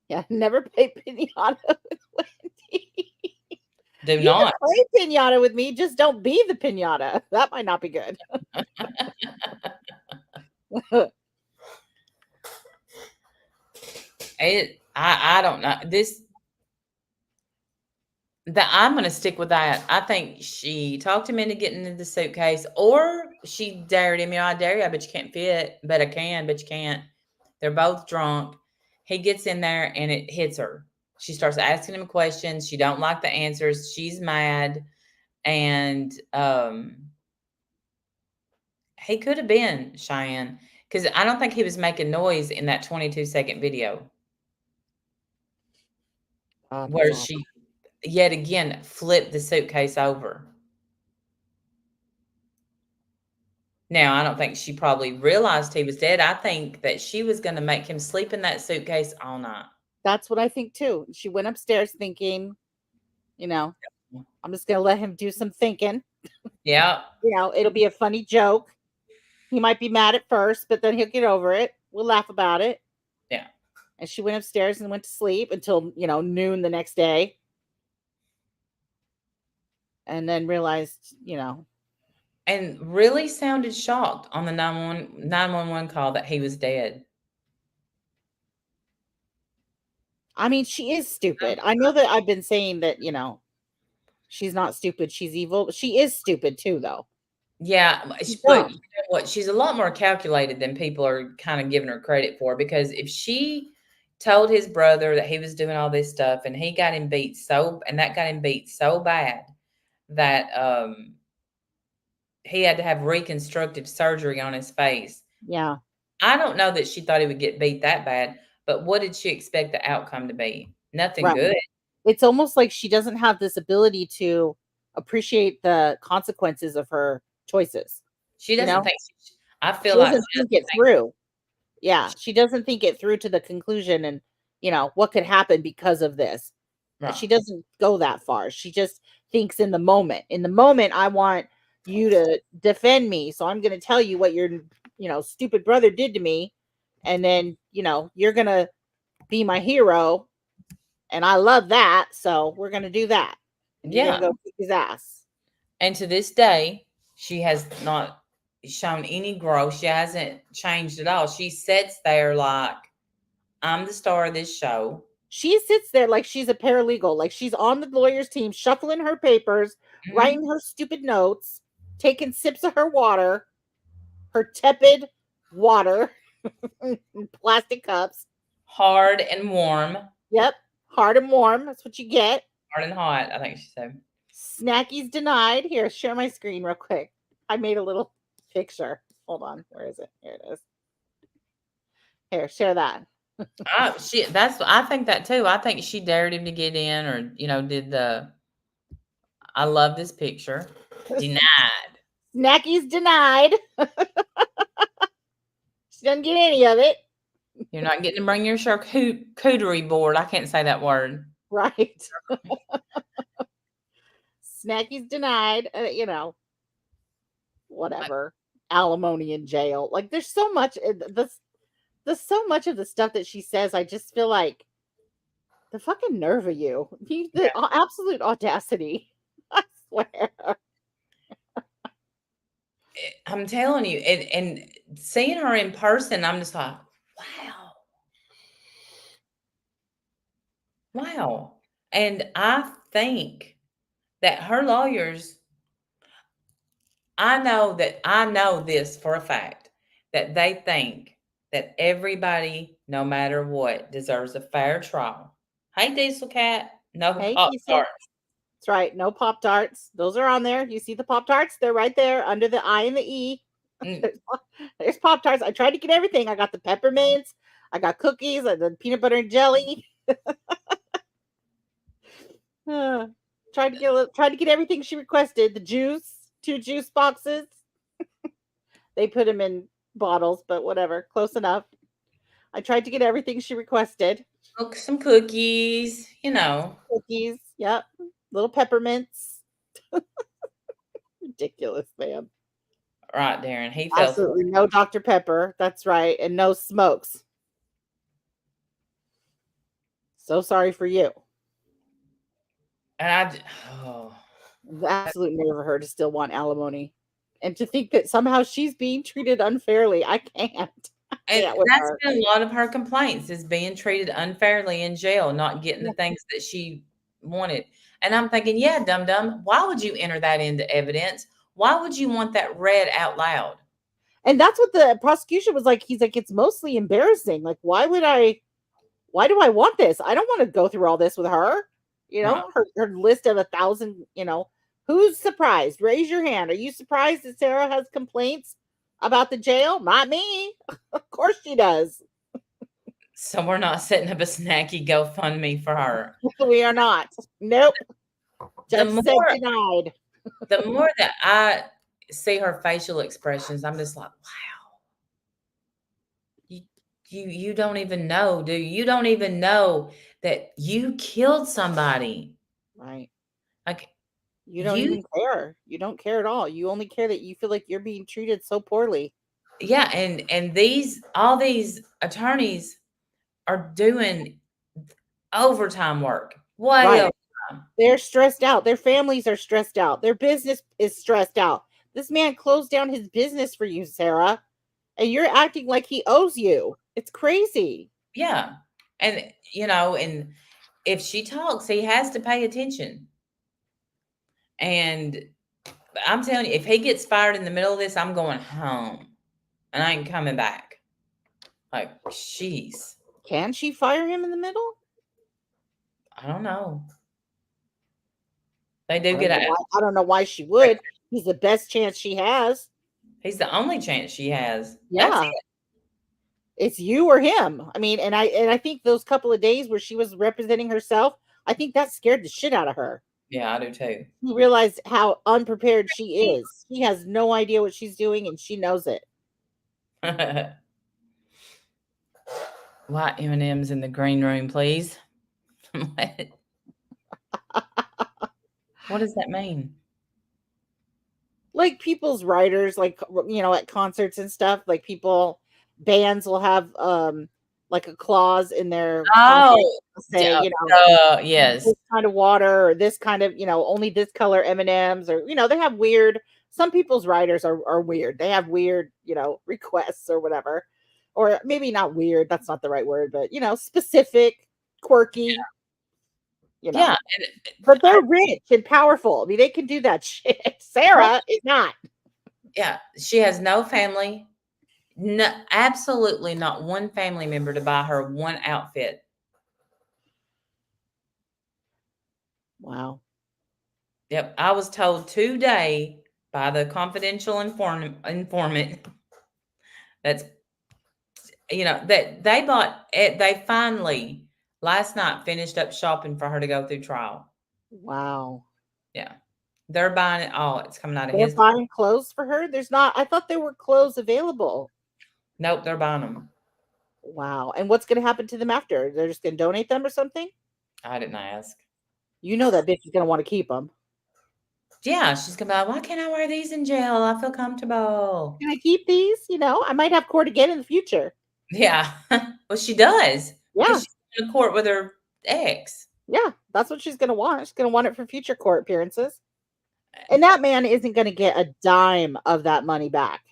Yeah, never play pinata with Wendy. Do You can not. play pinata with me, just don't be the pinata. That might not be good. I don't know. I'm going to stick with that. I think she talked him into getting into the suitcase, or she dared him. I dare you. I bet you can't fit. Bet I can, but you can't. They're both drunk. He gets in there and it hits her. She starts asking him questions. She don't like the answers. She's mad. And he could have been Cheyenne, because I don't think he was making noise in that 22-second video where she yet again flipped the suitcase over. Now, I don't think she probably realized he was dead. I think that she was going to make him sleep in that suitcase all night. That's what I think too. She went upstairs thinking, you know, I'm just going to let him do some thinking. Yeah. You know, it'll be a funny joke. He might be mad at first, but then he'll get over it. We'll laugh about it. Yeah. And she went upstairs and went to sleep until, noon the next day. And then realized, And really sounded shocked on the 911 call that he was dead. I mean, she is stupid. I know that I've been saying that, she's not stupid. She's evil. But she is stupid too, though. Yeah. But you know what? She's a lot more calculated than people are kind of giving her credit for, because if she told his brother that he was doing all this stuff and that got him beat so bad that he had to have reconstructive surgery on his face. Yeah. I don't know that she thought he would get beat that bad, but what did she expect the outcome to be? Nothing good. It's almost like she doesn't have this ability to appreciate the consequences of her choices. She doesn't think. I feel she like doesn't think it through. Yeah, she doesn't think it through to the conclusion and what could happen because of this. Right. She doesn't go that far. She just thinks in the moment. In the moment, I want you to defend me, so I'm going to tell you what your stupid brother did to me, and then you're going to be my hero, and I love that, so we're going to do that. And you're going to go kick his ass. And to this day, she has not shown any growth. She hasn't changed at all. She sits there like, I'm the star of this show. She sits there like she's a paralegal, like she's on the lawyer's team, shuffling her papers, writing her stupid notes, taking sips of her water, her tepid water in plastic cups. Hard and warm. Yep. Hard and warm. That's what you get. Hard and hot, I think she said. Snackies denied. Here, share my screen real quick. I made a little picture. Hold on. Where is it? Here it is. Here, share that. I think that too. I think she dared him to get in, or did the I love this picture. Denied. Snackies denied. She doesn't get any of it. You're not getting to bring your charcuterie board. I can't say that word. Right. Snackies denied. Whatever. Alimony in jail. Like there's so much. There's so much of the stuff that she says. I just feel like the fucking nerve of you. The absolute audacity. I swear. I'm telling you, and seeing her in person, I'm just like, wow. And I think that her lawyers, I know this for a fact, that they think that everybody, no matter what, deserves a fair trial. Hey, Diesel Cat, no Pop-Tarts. That's right, no Pop-Tarts. Those are on there. You see the Pop-Tarts? They're right there under the I and the E. There's Pop-Tarts. I tried to get everything. I got the peppermints. I got cookies. I got peanut butter and jelly. Tried to get everything she requested. The juice, 2 juice boxes. They put them in bottles, but whatever, close enough. I tried to get everything she requested. Some cookies, Cookies, yep. Little peppermints. Ridiculous, man. Right, Darren. He fell. Absolutely no Dr. Pepper. That's right, and no smokes. So sorry for you. And the absolute nerve of her to still want alimony, and to think that somehow she's being treated unfairly. I can't. And that's been a lot of her complaints, is being treated unfairly in jail, not getting the things that she wanted. And I'm thinking, yeah, dum-dum, why would you enter that into evidence? Why would you want that read out loud? And that's what the prosecution was like. He's like, it's mostly embarrassing. Like, why would I why do I want this? I don't want to go through all this with her. You No. know, her list of 1,000, who's surprised? Raise your hand. Are you surprised that Sarah has complaints about the jail? Not me. Of course she does. So we're not setting up a snacky GoFundMe for her. We are not. Nope. The Judge said more denied. the more that I see her facial expressions, I'm just like, wow. You don't even know, do you? You don't even know that you killed somebody. Right. Like You don't you even care. You don't care at all. You only care that you feel like you're being treated so poorly. yeah, and all these attorneys are doing overtime work. Way Right. overtime. They're stressed out. Their families are stressed out. Their business is stressed out. This man closed down his business for you, Sarah, and you're acting like he owes you. It's crazy. Yeah. And if she talks, he has to pay attention. And I'm telling you, if he gets fired in the middle of this, I'm going home and I ain't coming back. Like, jeez. Can she fire him in the middle? I don't know. They do I don't get know out. why, I don't know why she would. He's the best chance she has. He's the only chance she has. That's Yeah. it. It's you or him. I mean, and I think those couple of days where she was representing herself, I think that scared the shit out of her. Yeah, I do too. She realized how unprepared she is. She has no idea what she's doing, and she knows it. White M&Ms in the green room, please. What? What does that mean? Like people's writers, like at concerts and stuff, like bands will have like a clause in their contract to say, Yes. this kind of water or this kind of, only this color M&Ms, or they have weird. Some people's writers are weird. They have weird, requests or whatever, or maybe not weird. That's not the right word, but specific, quirky. Yeah. But they're rich and powerful. I mean, they can do that shit. Sarah is not. Yeah. She has no family. No, absolutely not one family member to buy her one outfit. Wow. Yep. I was told today by the confidential informant that's, that they finally last night finished up shopping for her to go through trial. Wow. Yeah. They're buying it all. It's coming out of They're his. buying clothes for her? There's not. I thought there were clothes available. Nope, they're buying them. Wow. And what's going to happen to them after? They're just going to donate them or something? I didn't ask. You know that bitch is going to want to keep them. Yeah, she's gonna be like, why can't I wear these in jail? I feel comfortable. Can I keep these? I might have court again in the future. Yeah. Well, she does. Yeah. Because she's in court with her ex. Yeah. That's what she's going to want. She's going to want it for future court appearances. And that man isn't going to get a dime of that money back.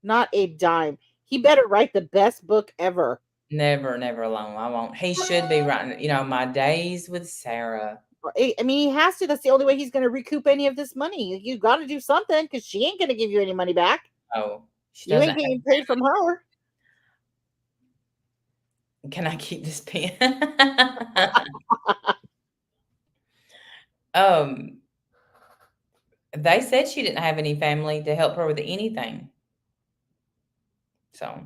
Not a dime. He better write the best book ever. Never, never alone. I won't. He should be writing, My Days with Sarah. I mean, he has to. That's the only way he's going to recoup any of this money. You got to do something because she ain't going to give you any money back. Oh, You ain't getting paid from her. Can I keep this pen? They said she didn't have any family to help her with anything. So,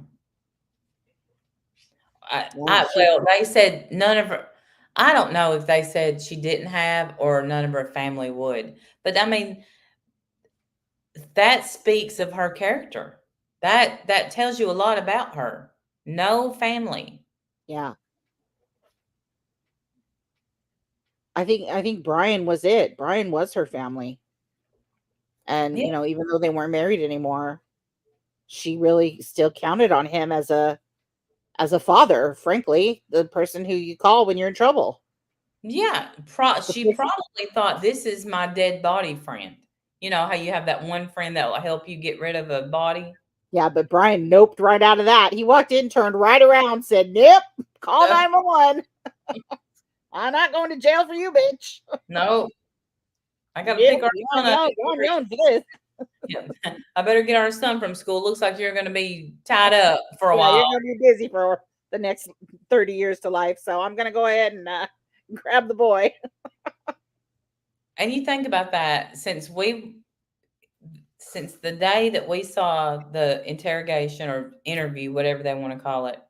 they said none of her. I don't know if they said she didn't have or none of her family would. But I mean, that speaks of her character. That tells you a lot about her. No family. Yeah. I think Brian was it. Brian was her family. And, Yeah. even though they weren't married anymore, she really still counted on him as a father, frankly, the person who you call when you're in trouble. Yeah. She probably thought, this is my dead body friend. You know how you have that one friend that will help you get rid of a body? Yeah, but Brian noped right out of that. He walked in, turned right around, said, nope, call 911. I'm not going to jail for you, bitch. No. I got to pick our son up. I'm known for this. Yeah. I better get our son from school. Looks like you're going to be tied up for a while. You're going to be busy for the next 30 years to life, so I'm gonna go ahead and grab the boy. And you think about that, since the day that we saw the interrogation or interview, whatever they want to call it,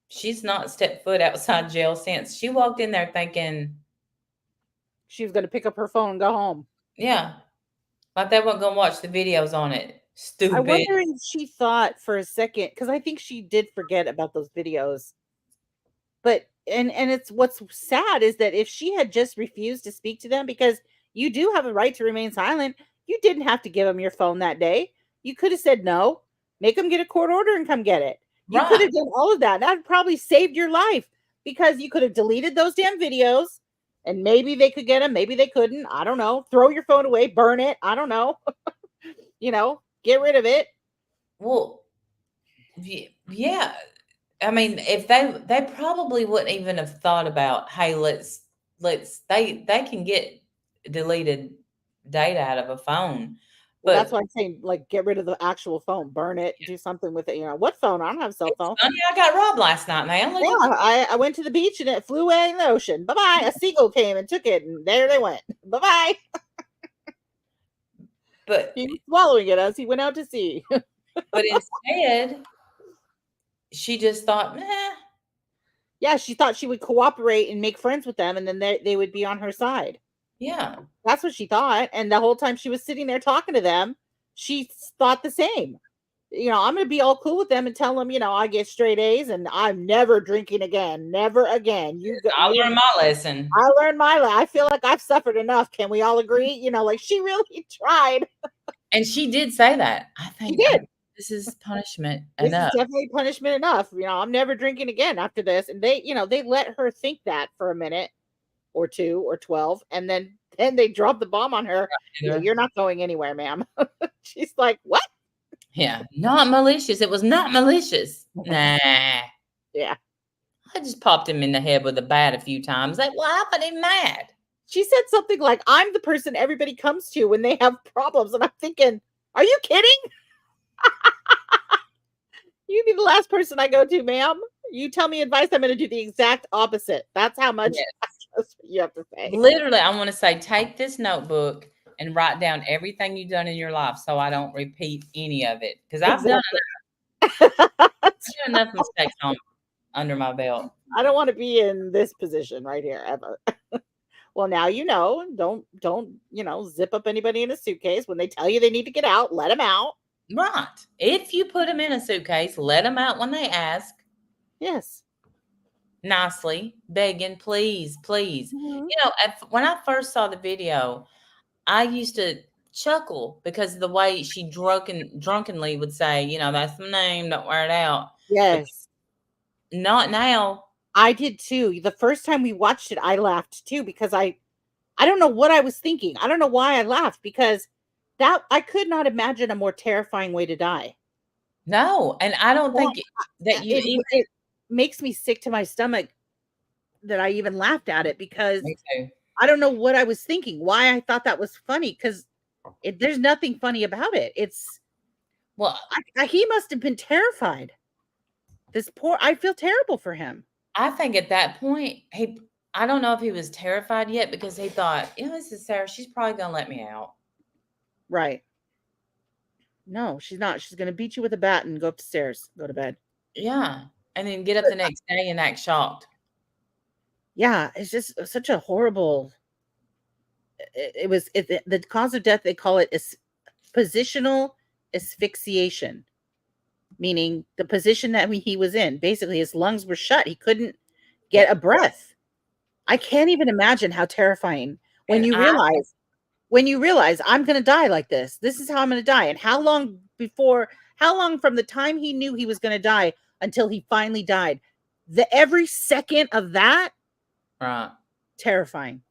she's not stepped foot outside jail since. She walked in there thinking, She was gonna pick up her phone and go home. yeah, like they weren't going to watch the videos on it. I Stupid. wonder if she thought for a second, because I think she did forget about those videos. But and it's what's sad is that if she had just refused to speak to them, because you do have a right to remain silent, you didn't have to give them your phone that day. You could have said no, make them get a court order and come get it. You could have Right. done all of that. That probably saved your life, because you could have deleted those damn videos, and maybe they could get them, maybe they couldn't. I don't know. Throw your phone away, burn it. I don't know. Get rid of it. Well, yeah. I mean, if they probably wouldn't even have thought about, hey, they can get deleted data out of a phone. Well, that's But why I'm saying, like, get rid of the actual phone, burn it, do something with it. What phone? I don't have a cell it's phone. funny, I got robbed last night, man. Look Yeah, at I went to the beach and it flew away in the ocean. Bye bye. A seagull came and took it, and there they went. Bye bye. but He was swallowing it as he went out to sea. but instead, she just thought, nah, Yeah, she thought she would cooperate and make friends with them, and then they would be on her side. yeah. That's what she thought. And the whole time she was sitting there talking to them, she thought the same. I'm going to be all cool with them and tell them, I get straight A's and I'm never drinking again. Never again. I learned my lesson. I learned my life. I feel like I've suffered enough. Can we all agree? Like she really tried. And she did say that. I She think did. this is punishment This enough. is definitely punishment enough. I'm never drinking again after this. And they let her think that for a minute or 2 or 12. And then they dropped the bomb on her. Yeah, you're not going anywhere, ma'am. She's like, what? Yeah, not malicious. It was not malicious. Nah. Yeah. I just popped him in the head with a bat a few times. Like, well, I wasn't even mad. She said something like, I'm the person everybody comes to when they have problems. And I'm thinking, are you kidding? You'd be the last person I go to, ma'am. You tell me advice, I'm going to do the exact opposite. That's how much you have to say. Literally, I want to say, take this notebook and write down everything you've done in your life so I don't repeat any of it. Because I've done enough mistakes under my belt. I don't want to be in this position right here ever. Well, now don't zip up anybody in a suitcase. When they tell you they need to get out, let them out. Right. If you put them in a suitcase, let them out when they ask. Yes. Nicely, begging, please, please. Mm-hmm. When I first saw the video, I used to chuckle because of the way she drunkenly would say, that's the name, don't wear it out. Yes. But not now. I did too. The first time we watched it, I laughed too, because I don't know what I was thinking. I don't know why I laughed, because that I could not imagine a more terrifying way to die. No, and I don't think that it makes me sick to my stomach that I even laughed at it, because I don't know what I was thinking, why I thought that was funny, because there's nothing funny about it. He must have been terrified. I feel terrible for him. I think at that point, I don't know if he was terrified yet, because he thought, this is Sarah. She's probably going to let me out. Right. No, she's not. She's going to beat you with a bat and go upstairs, go to bed. Yeah. And then get up the next day and act shocked. Yeah. It's just such a horrible. The cause of death, they call it positional asphyxiation, meaning the position that he was in. Basically, his lungs were shut. He couldn't get a breath. I can't even imagine how terrifying when you realize I'm going to die like this. This is how I'm going to die. And how long from the time he knew he was going to die until he finally died? Every second of that, right, terrifying.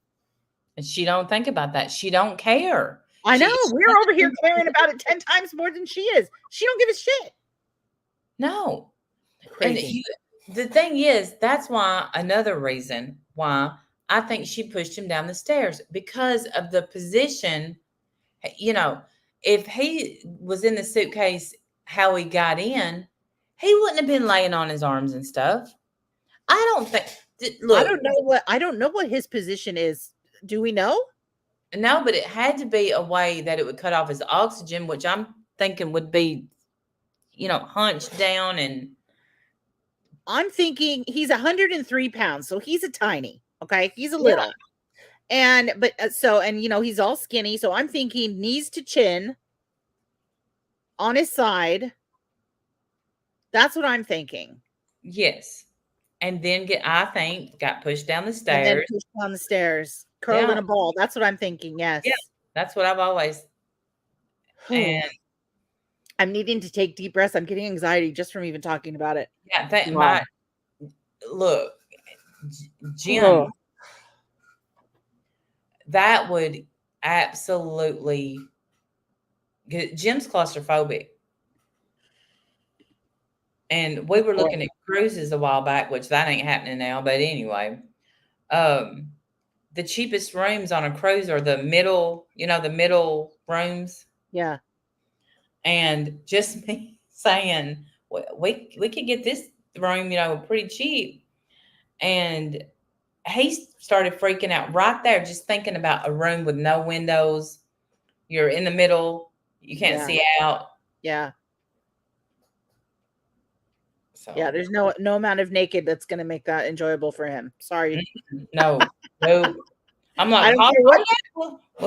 And she don't think about that. She don't care. I know. We're over here caring about it 10 times more than she is. She don't give a shit. No. Crazy. And the thing is, that's why another reason why I think she pushed him down the stairs, because of the position. If he was in the suitcase, how he got in, he wouldn't have been laying on his arms and stuff. I don't think. I Look, don't know what his position is. Do we know? no, but it had to be a way that it would cut off his oxygen, which I'm thinking would be, hunched down and. I'm thinking he's 103 pounds, so he's a tiny. Okay, he's a Yeah. little, he's all skinny. So I'm thinking knees to chin on his side. That's what I'm thinking. Yes. And then got pushed down the And then stairs. push down the stairs, curled in a ball. That's what I'm thinking. Yes. Yeah. That's what I've always. And I'm needing to take deep breaths. I'm getting anxiety just from even talking about it. yeah, Wow. Look, Jim, Oh. that would absolutely. Jim's claustrophobic. And we were looking at cruises a while back, which that ain't happening now. But anyway, the cheapest rooms on a cruise are the middle rooms. Yeah. And just me saying, we could get this room, pretty cheap. And he started freaking out right there, just thinking about a room with no windows. You're in the middle. You can't see out. Yeah. So. Yeah, there's no amount of naked that's going to make that enjoyable for him. Sorry. No. I'm like,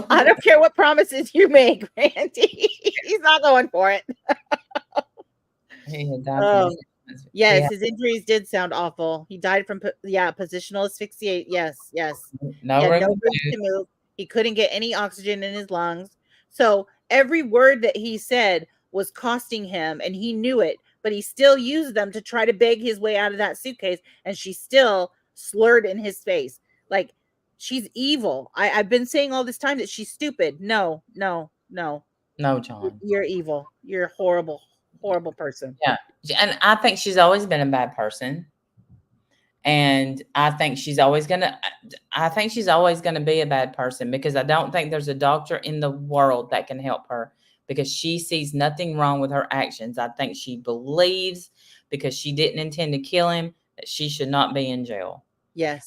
I don't care what promises you make, Randy. He's not going for it. Yes, his injuries did sound awful. He died from positional asphyxiation. Yes. No room to move. He couldn't get any oxygen in his lungs. So every word that he said was costing him, and he knew it, but he still used them to try to beg his way out of that suitcase, and she still slurred in his face. Like, she's evil. I've been saying all this time that she's stupid. No. No, John. You're evil. You're a horrible, horrible person. Yeah. And I think she's always been a bad person. And I think she's always going to be a bad person, because I don't think there's a doctor in the world that can help her, because she sees nothing wrong with her actions. I think she believes, because she didn't intend to kill him, that she should not be in jail. Yes.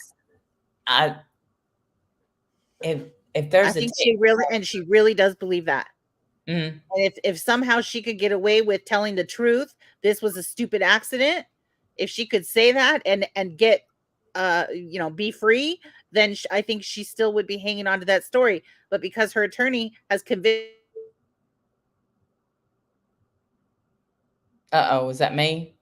If there's she really does believe that. Mm-hmm. And if somehow she could get away with telling the truth, this was a stupid accident, if she could say that and get be free, then I think she still would be hanging on to that story. But because her attorney has convinced. Is that me?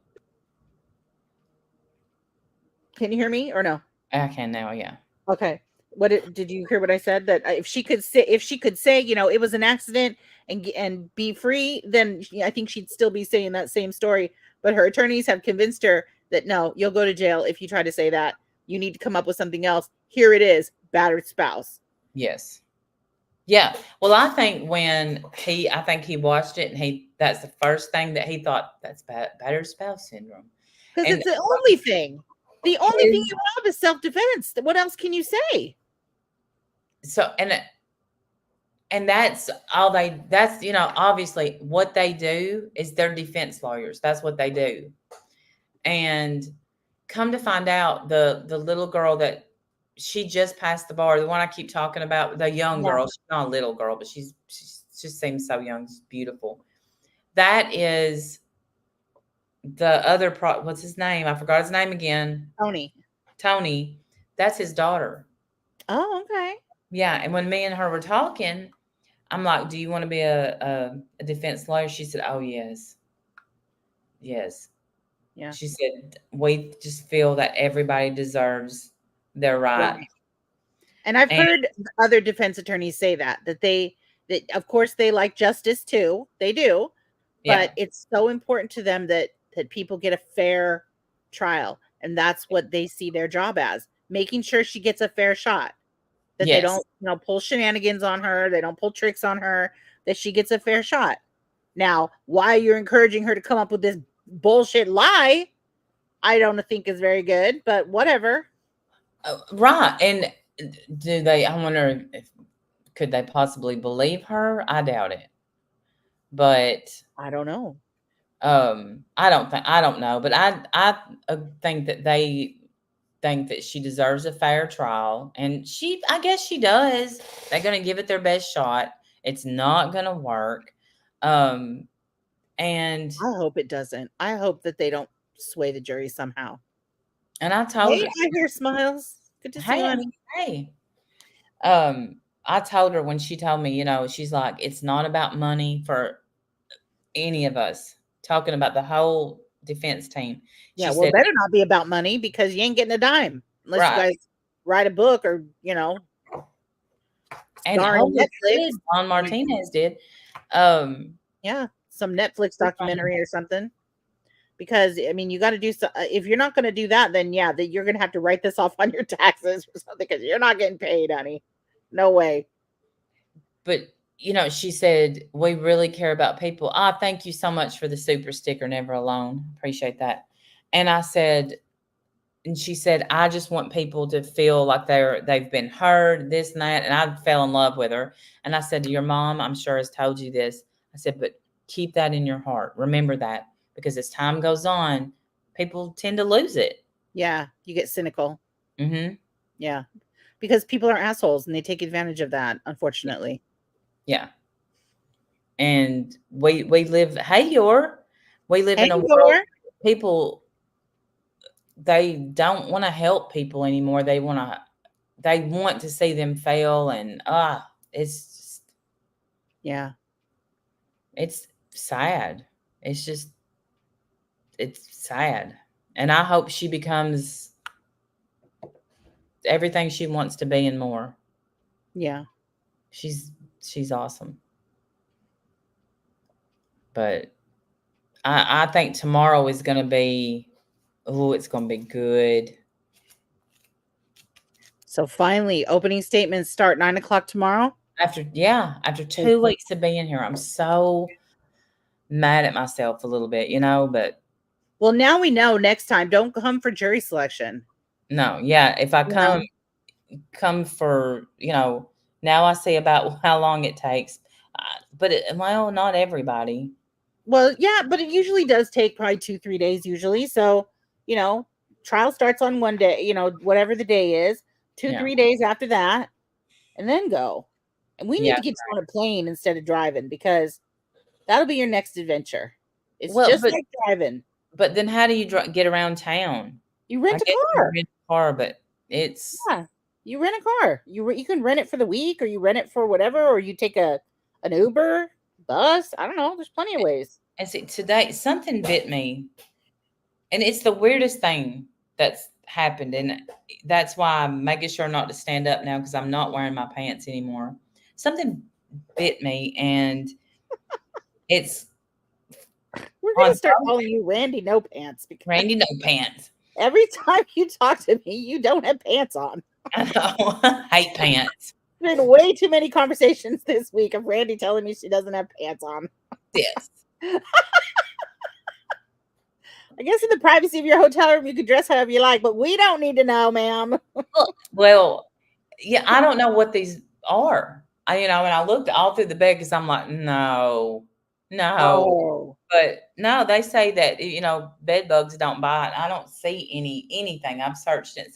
Can you hear me or no? I can now. Yeah. Okay. Did you hear what I said? That if she could say, it was an accident and be free, then I think she'd still be saying that same story. But her attorneys have convinced her that no, you'll go to jail if you try to say that. You need to come up with something else. Here it is, battered spouse. Yes. Yeah. Well, I think he watched it, and that's the first thing that he thought, that's battered spouse syndrome. Because it's the only thing. The only thing you have is self-defense. What else can you say? So, and that's all obviously what they do is they're defense lawyers. That's what they do. And come to find out, the little girl that she just passed the bar, the one I keep talking about, the young girl, she's not a little girl, but she just seems so young. She's beautiful. That is the other what's his name? I forgot his name again. Tony. That's his daughter. Oh, okay. Yeah. And when me and her were talking, I'm like, do you want to be a defense lawyer? She said, oh, yes. Yes. Yeah. She said, we just feel that everybody deserves their right. Right. And I've heard other defense attorneys say that of course they like justice too. They do. But it's so important to them that people get a fair trial. And that's what they see their job as, making sure she gets a fair shot. That they don't, pull shenanigans on her. They don't pull tricks on her, that she gets a fair shot. Now, why you're encouraging her to come up with this bullshit lie, I don't think is very good, but whatever. Right. And I wonder could they possibly believe her? I doubt it. But I don't know. I don't know, but I think that think that she deserves a fair trial, and I guess she does. They're going to give it their best shot. It's not going to work. And I hope it doesn't. I hope that they don't sway the jury somehow. I told Hey, her, I hear smiles. Good to see you, honey. hey. I told her when she told me, she's like, it's not about money for any of us. Talking about the whole defense team. Yeah, She well, said, better not be about money because you ain't getting a dime unless you right. guys write a book or, And star on Netflix. Juan Martinez did. Yeah, some Netflix documentary or something. Because I mean, you got to do so. If you're not going to do that, then yeah, that you're going to have to write this off on your taxes or something because you're not getting paid, honey. No way. But she said, we really care about people. Thank you so much for the super sticker, Never Alone. Appreciate that. And she said, I just want people to feel like they've been heard, this and that. And I fell in love with her. And I said, your mom, I'm sure, has told you this. I said, but keep that in your heart. Remember that, because as time goes on, people tend to lose it. Yeah, you get cynical. Mm-hmm. Yeah, because people are assholes and they take advantage of that, unfortunately. Yeah. And we live, we live in a world where people, they don't want to help people anymore. They want to see them fail, and it's just, yeah, it's sad. It's sad. And I hope she becomes everything she wants to be and more. Yeah. She's awesome. But I think tomorrow is going to be, it's going to be good. So finally, opening statements start 9:00 tomorrow. After 2 weeks of being here, I'm so mad at myself a little bit, but. Well, now we know next time, don't come for jury selection. No, yeah. If I come for, now I see about how long it takes. But not everybody. Well, yeah, but it usually does take probably 2-3 days usually. So, trial starts on one day, whatever the day is, 2-3 days after that, and then go. And we need to get you on a plane instead of driving, because that'll be your next adventure. It's just like driving. But then how do you get around town? You rent a car. You rent a car, but it's... Yeah, you rent a car. You can rent it for the week, or you rent it for whatever, or you take an Uber, bus. I don't know. There's plenty of ways. And see, today something bit me, and it's the weirdest thing that's happened, and that's why I'm making sure not to stand up now, because I'm not wearing my pants anymore. Something bit me, and it's... We're going to start calling you Randy No Pants. Randy No Pants. Every time you talk to me, you don't have pants on. I know. I hate pants. There's been way too many conversations this week of Randy telling me she doesn't have pants on. Yes. I guess in the privacy of your hotel room, you can dress however you like, but we don't need to know, ma'am. Well, yeah, I don't know what these are. And I looked all through the bed because I'm like, no. Oh. But no, they say that, bed bugs don't bite. I don't see anything. I've searched it.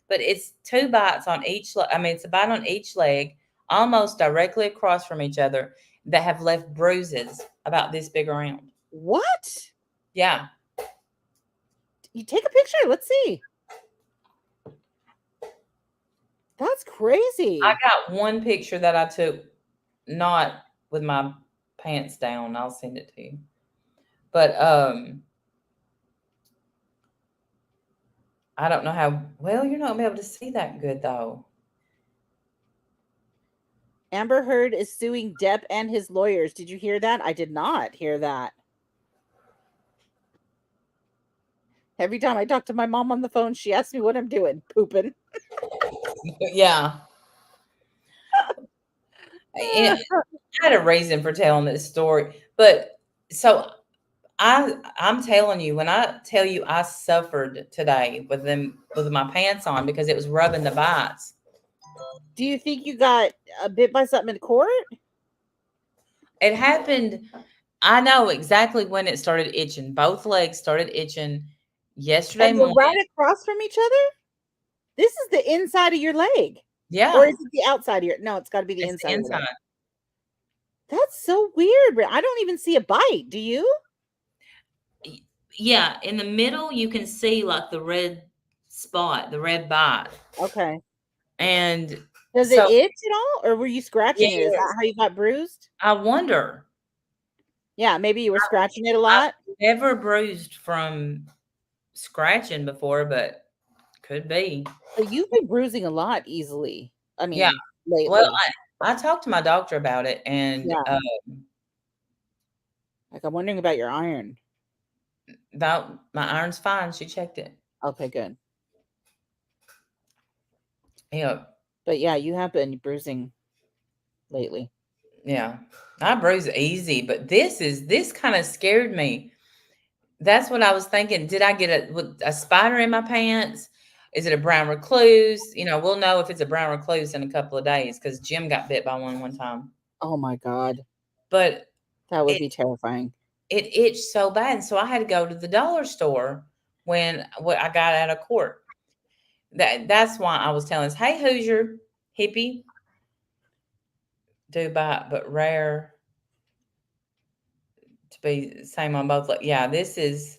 But it's 2 bites on each leg. I mean, it's a bite on each leg, almost directly across from each other, that have left bruises about this big around. What? Yeah. You take a picture. Let's see. That's crazy. I got one picture that I took, not with my pants down. I'll send it to you. But I don't know how well. You're not gonna be able to see that good though. Amber Heard is suing Depp and his lawyers. Did you hear that? I did not hear that. Every time I talk to my mom on the phone, she asks me what I'm doing. Pooping. Yeah. I had a reason for telling this story, but so I'm telling you, when I tell you I suffered today with my pants on because it was rubbing the bites. Do you think you got bit by something in court? It happened. I know exactly when it started itching. Both legs started itching yesterday morning. Right across from each other? This is the inside of your leg. Yeah. Or is it the outside of your? No, it's got to be the It's inside. the Of your leg. inside. That's so weird. I don't even see a bite. Do you? Yeah. In the middle, you can see like the red spot, the red bite. Okay. And Does so, it itch at all, or were you scratching it? Is yes, that how you got bruised? I wonder. Yeah, maybe you were scratching it a lot. I've never bruised from scratching before, but could be. So you've been bruising a lot easily. I Yeah. mean, lately. Well, I talked to my doctor about it, and Yeah. Like I'm wondering about your iron. about my iron's fine. She checked it. Okay, good. Yeah. But yeah, you have been bruising lately. Yeah. I bruise easy, but this kind of scared me. That's what I was thinking. Did I get a spider in my pants? Is it a brown recluse? We'll know if it's a brown recluse in a couple of days because Jim got bit by one time. Oh my God. But That would be terrifying. it itched so bad. And so I had to go to the dollar store when I got out of court. That's why I was telling us, hey, Hoosier, hippie, do bite, but rare to be same on both. Yeah, this is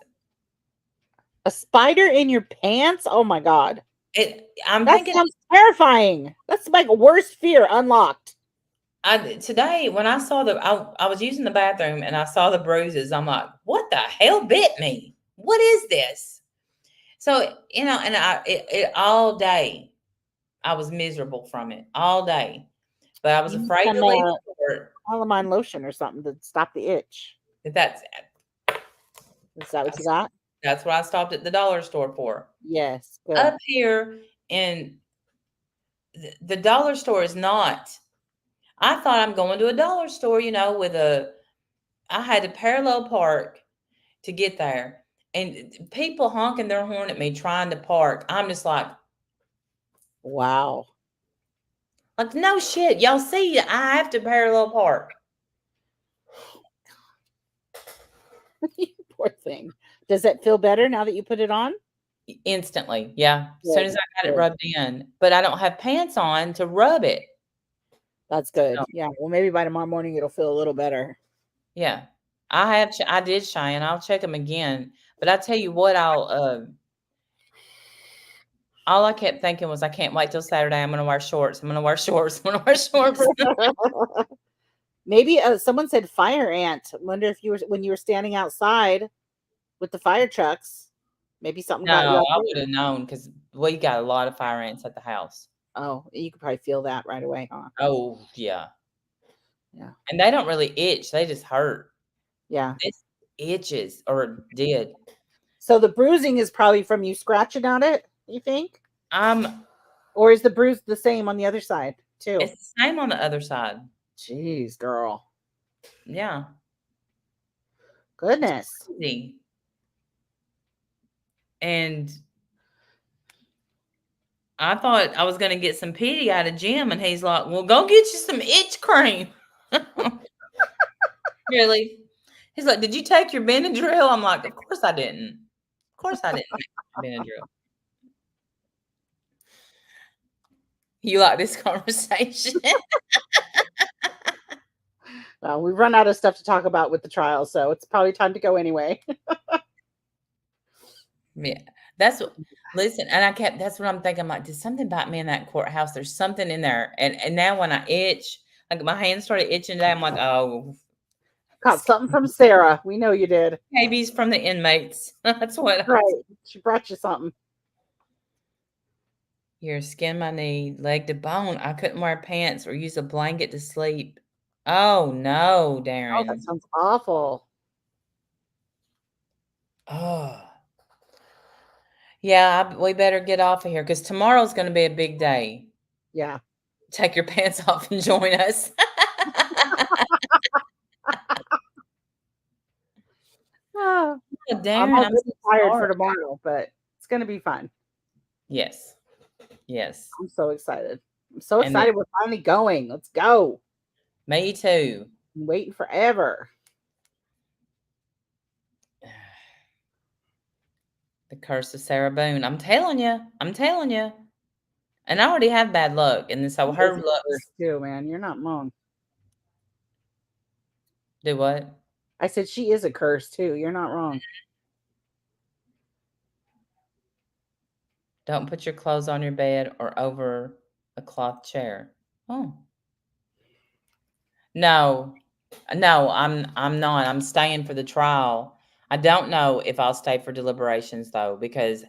A spider in your pants? Oh my God. it. I'm That thinking sounds terrifying. That's my worst fear unlocked. today when I saw I was using the bathroom and I saw the bruises. I'm like, what the hell bit me? What is this? So and it all day I was miserable from it all day, but I was You need afraid some to leave court. Calamine lotion or something to stop the itch. That's Is that what you got? that's what I stopped at the dollar store for. Yes. Good. Up here in the dollar store is not. I thought I'm going to a dollar store, I had to parallel park to get there. And people honking their horn at me trying to park. I'm just Wow. no shit. Y'all see, I have to parallel park. Poor thing. Does it feel better now that you put it on? Instantly. Yeah. As Good, soon as I got it good. rubbed in. But I don't have pants on to rub it. That's good. So, Yeah. Well, maybe by tomorrow morning it'll feel a little better. yeah. I did Cheyenne. I'll check them again. But I tell you what, all I kept thinking was I can't wait till Saturday. I'm going to wear shorts. I'm going to wear shorts. I'm going to wear shorts. Maybe someone said fire ant. Wonder if when you were standing outside with the fire trucks, maybe something got you. No, I would have known because we got a lot of fire ants at the house. Oh, you could probably feel that right away, huh? Oh, yeah. Yeah. And they don't really itch. They just hurt. Yeah. This itches or did. So the bruising is probably from you scratching on it, you think? Or is the bruise the same on the other side too? It's the same on the other side. Jeez, girl. Yeah. Goodness. Easy. And I thought I was going to get some pity out of Jim, and he's like, well, go get you some itch cream. Really? He's like, did you take your Benadryl? I'm like, of course I didn't. Of course I didn't take Benadryl. You like this conversation? Well, we've run out of stuff to talk about with the trial, so it's probably time to go anyway. Yeah. Listen, and that's what I'm thinking. I'm like, did something bite me in that courthouse? There's something in there. And now when I itch, like my hands started itching today, I'm like, oh. Got something from Sarah. We know you did. Babies from the inmates. That's what. Right. She brought you something. Here, skin my knee, leg to bone. I couldn't wear pants or use a blanket to sleep. Oh, no, Darren. Oh, that sounds awful. Oh. Yeah, we better get off of here because tomorrow's going to be a big day. Yeah. Take your pants off and join us. Oh, Darren, I'm tired for tomorrow, but it's going to be fun. Yes. Yes. I'm so excited. I'm so excited we're finally going. Let's go. Me too. I'm waiting forever. The curse of Sarah Boone. I'm telling you. And I already have bad luck, and so She her is a looks curse too, man. You're not wrong. do what? I said she is a curse too. You're not wrong. Don't put your clothes on your bed or over a cloth chair. Oh. No. No, I'm not. I'm staying for the trial. I don't know if I'll stay for deliberations though, because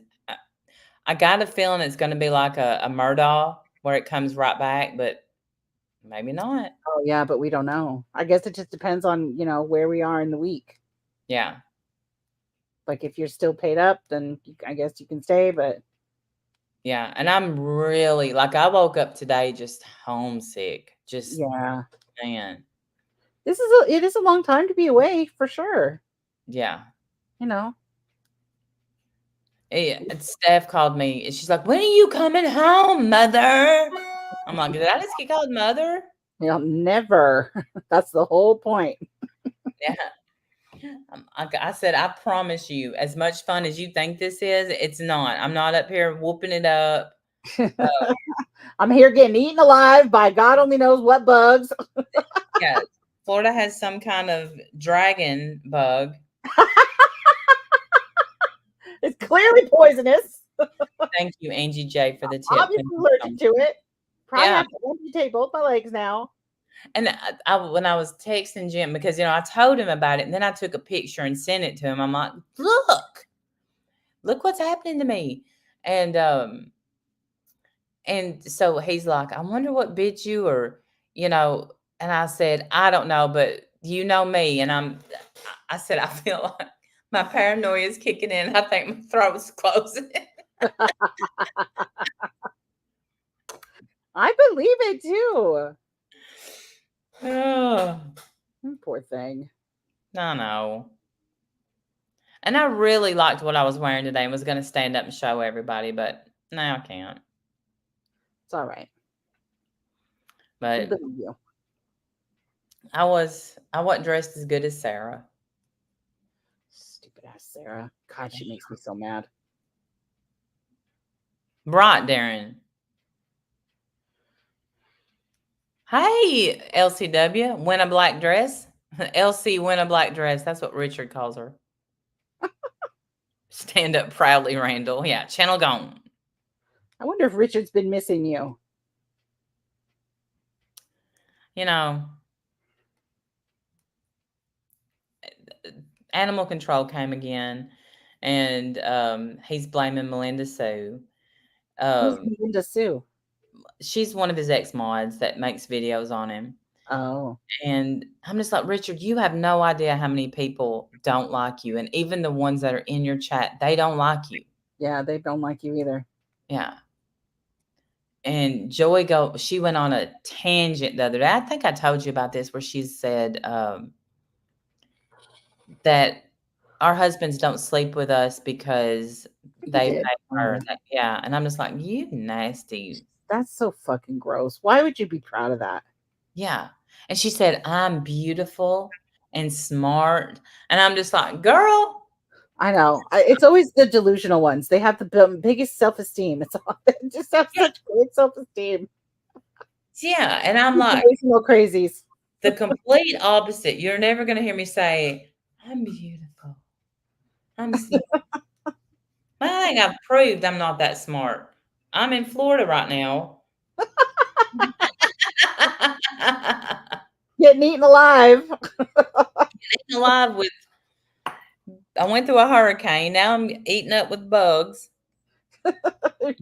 I got a feeling it's going to be like a Murdaugh where it comes right back, but maybe not. Oh yeah, but we don't know. I guess it just depends on, where we are in the week. Yeah. Like if you're still paid up, then I guess you can stay, but Yeah. And I'm really like, I woke up today just homesick. Just, yeah. man. It is a long time to be away for sure. Yeah. You know. And Steph called me and she's like, when are you coming home, mother? I'm like, did I just get called mother? Never. That's the whole point. Yeah. I said, I promise you, as much fun as you think this is, it's not. I'm not up here whooping it up. I'm here getting eaten alive by God only knows what bugs. Yeah. Florida has some kind of dragon bug. It's clearly poisonous. Thank you, Angie J, for the tip. Obviously allergic to it. Probably Yeah. have to amputate both my legs now. And when I was texting Jim, because I told him about it, and then I took a picture and sent it to him. I'm like, look what's happening to me. And so he's like, I wonder what bit you, or and I said, I don't know, but you know me. And I said, I feel like my paranoia is kicking in. I think my throat's closing. I believe it too. Oh, Poor thing. I know. And I really liked what I was wearing today and was going to stand up and show everybody, but now I can't. It's all right. We But believe you. I wasn't dressed as good as Sarah. Stupid ass Sarah. God, she makes me so mad. Right, Darren. Hey, LCW, win a black dress. LC win a black dress. That's what Richard calls her. Stand up proudly, Randall. Yeah, channel gone. I wonder if Richard's been missing you. Animal control came again, and he's blaming Melinda Sue. Who's Melinda Sue? She's one of his ex-mods that makes videos on him. Oh. And I'm just like, Richard, you have no idea how many people don't like you. And even the ones that are in your chat, they don't like you. Yeah, they don't like you either. Yeah. And she went on a tangent the other day. I think I told you about this, where she said that our husbands don't sleep with us because they pay her. Yeah. And I'm just like, you nasty. That's so fucking gross. Why would you be proud of that? Yeah. And she said, I'm beautiful and smart. And I'm just like, girl. I know. It's always the delusional ones. They have the biggest self-esteem. They just have such great self-esteem. Yeah. And I'm like, delusional crazies. The complete opposite. You're never going to hear me say, I'm beautiful. I'm smart. I think I've proved I'm not that smart. I'm in Florida right now. Getting eaten alive. Eaten alive with, I went through a hurricane. Now I'm eating up with bugs. Mr.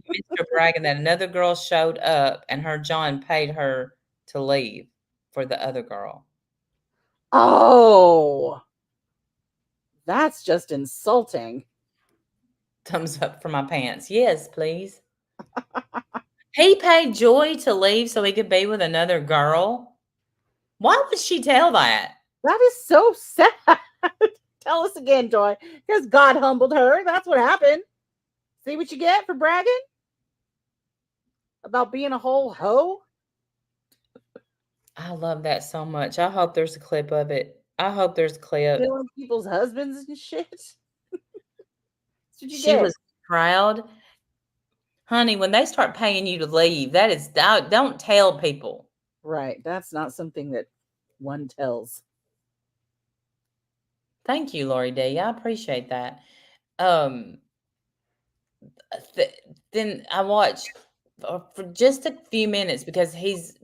bragging that another girl showed up and her John paid her to leave for the other girl. Oh, that's just insulting. Thumbs up for my pants. Yes, please. He paid Joy to leave so he could be with another girl. Why would she tell that? That is so sad. Tell us again, Joy. Because God humbled her. That's what happened. See what you get for bragging? About being a whole hoe? I love that so much. I hope there's a clip of it. I hope there's a clip. Killing people's husbands and shit. She was proud. Honey, when they start paying you to leave, that is, don't tell people. Right. That's not something that one tells. Thank you, Lori D. I appreciate that. Then I watched for just a few minutes because he's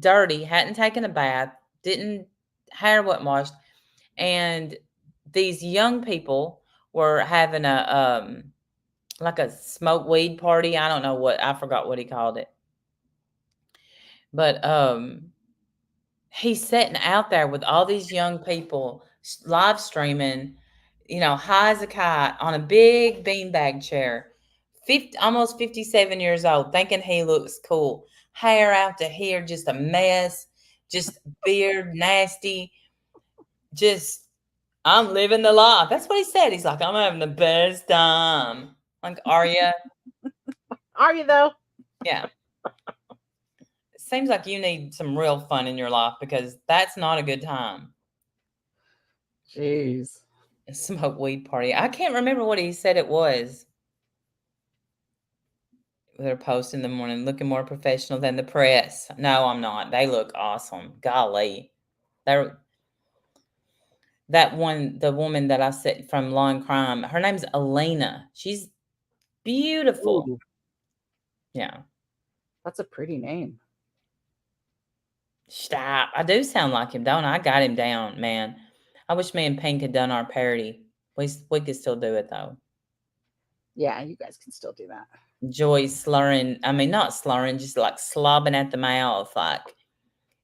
dirty, hadn't taken a bath, didn't hair wasn't washed, and these young people were having a like a smoke weed party. I don't know what, I forgot what he called it. But he's sitting out there with all these young people live streaming, high as a kite on a big beanbag chair, 50, almost 57 years old, thinking he looks cool. Hair out to here, just a mess, just beard, nasty, just, I'm living the life. That's what he said. He's like, I'm having the best time. Like, are you? Are you though? Yeah. Seems like you need some real fun in your life because that's not a good time. Jeez. A smoke weed party. I can't remember what he said it was. They're posting in the morning, looking more professional than the press. No, I'm not. They look awesome. Golly. They're the woman that I said from Law and Crime, her name's Elena. She's beautiful. Ooh, Yeah. that's a pretty name. Stop. I do sound like him, don't I? I got him down, man. I wish me and Pink had done our parody. We could still do it though. Yeah, you guys can still do that. Joy slurring. I mean, not slurring, just like slobbing at the mouth, like,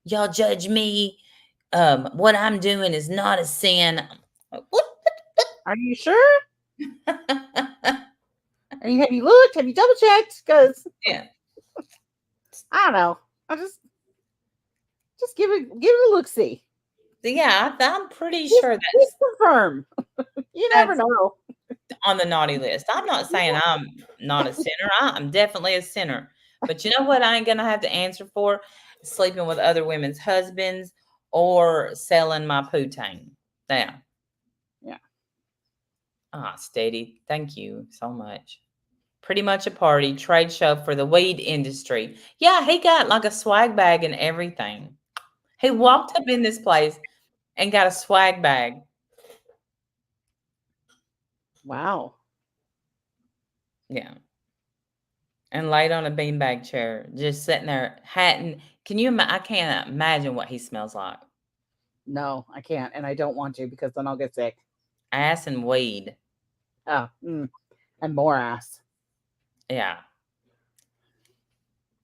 y'all judge me. What I'm doing is not a sin. What? Are you sure? Have you looked? Have you double checked? Because Yeah. I don't know. I just give it a look. See. Yeah, I'm pretty sure Just that's confirm. You never know. on the naughty list. I'm not saying I'm not a sinner. I'm definitely a sinner. But you know what I ain't going to have to answer for? Sleeping with other women's husbands or selling my poutine. Yeah. Yeah. Ah, steady. Thank you so much. Pretty much a party, trade show for the weed industry. Yeah, he got like a swag bag and everything. He walked up in this place and got a swag bag. Wow. Yeah. And laid on a beanbag chair, just sitting there. I can't imagine what he smells like. No, I can't, and I don't want to because then I'll get sick. Ass and weed. Oh, and more ass. Yeah.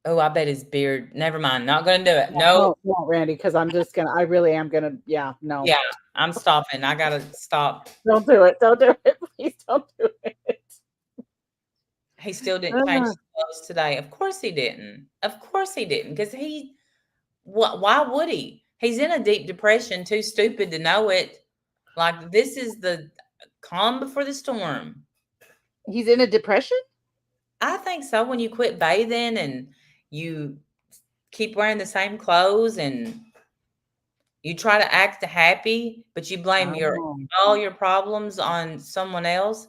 Oh, I bet his beard. Never mind. Not gonna do it. No. No, Randy, because I really am gonna. Yeah, no. Yeah, I'm stopping. I gotta stop. Don't do it. Don't do it. Please don't do it. He still didn't change his clothes today. Of course he didn't. Of course he didn't. Because why would he? He's in a deep depression, too stupid to know it. Like, this is the calm before the storm. He's in a depression? I think so. When you quit bathing and you keep wearing the same clothes and you try to act happy, but you blame all your problems on someone else.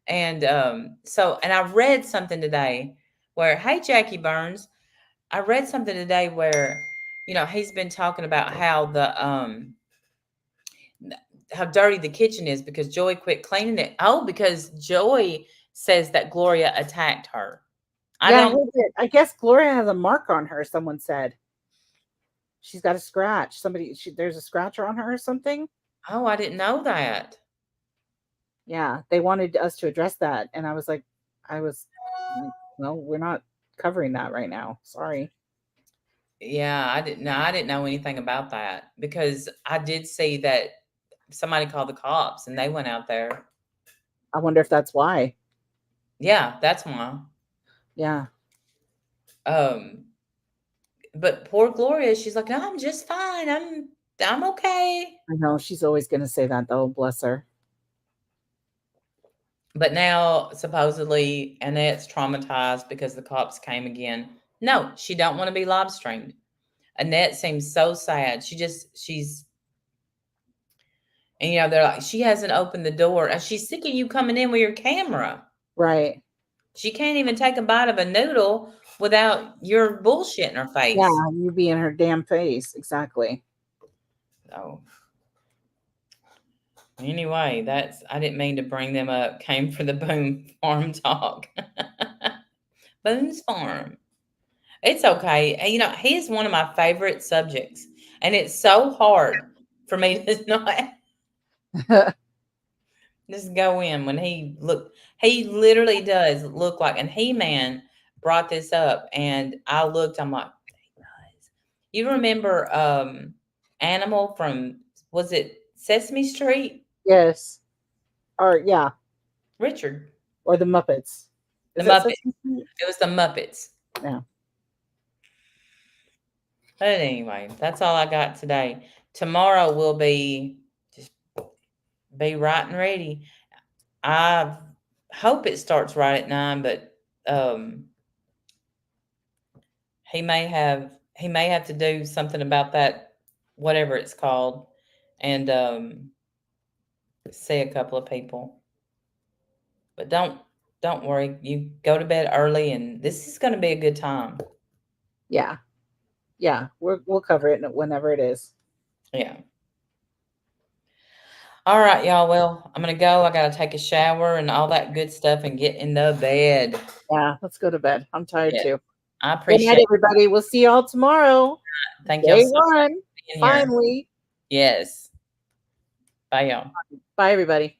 And and I read something today where, hey, Jackie Burns, I read something today where, he's been talking about how how dirty the kitchen is because Joy quit cleaning it. Oh, because Joy says that Gloria attacked her. I guess Gloria has a mark on her. Someone said she's got a scratch. There's a scratcher on her or something. Oh, I didn't know that. Yeah, they wanted us to address that, and I was like, no, we're not covering that right now. Sorry. Yeah, I didn't know anything about that because I did see that somebody called the cops and they went out there. I wonder if that's why. Yeah, that's why. Yeah. But poor Gloria, she's like, no, I'm just fine. I'm okay. I know she's always going to say that though. Bless her. But now supposedly Annette's traumatized because the cops came again. No, she don't want to be live streamed. Annette seems so sad. And they're like, she hasn't opened the door. And she's sick of you coming in with your camera. Right. She can't even take a bite of a noodle without your bullshit in her face. Yeah, you be in her damn face. Exactly. Oh. Anyway, I didn't mean to bring them up. Came for the Boone Farm talk. Boone's Farm. It's okay. You know, he is one of my favorite subjects. And it's so hard for me to not just go in when he literally does look like, and He-Man brought this up and I looked, I'm like, he does. You remember Animal from, was it Sesame Street? Yes. Or yeah. Richard. Or the Muppets. The Is that Muppets. Sesame Street? It was the Muppets. Yeah. But anyway, that's all I got today. Tomorrow will be just be right and ready. I hope it starts right at 9, but he may have to do something about that, whatever it's called, and see a couple of people. But don't worry. You go to bed early, and this is going to be a good time. Yeah. Yeah. We'll cover it whenever it is. Yeah. All right, y'all. Well, I'm going to go. I got to take a shower and all that good stuff and get in the bed. Yeah. Let's go to bed. I'm tired too. I Good appreciate night, it. everybody. We'll see y'all tomorrow. Thank y'all Day so much for one. being here. Finally. Yes. Bye, y'all. Bye, everybody.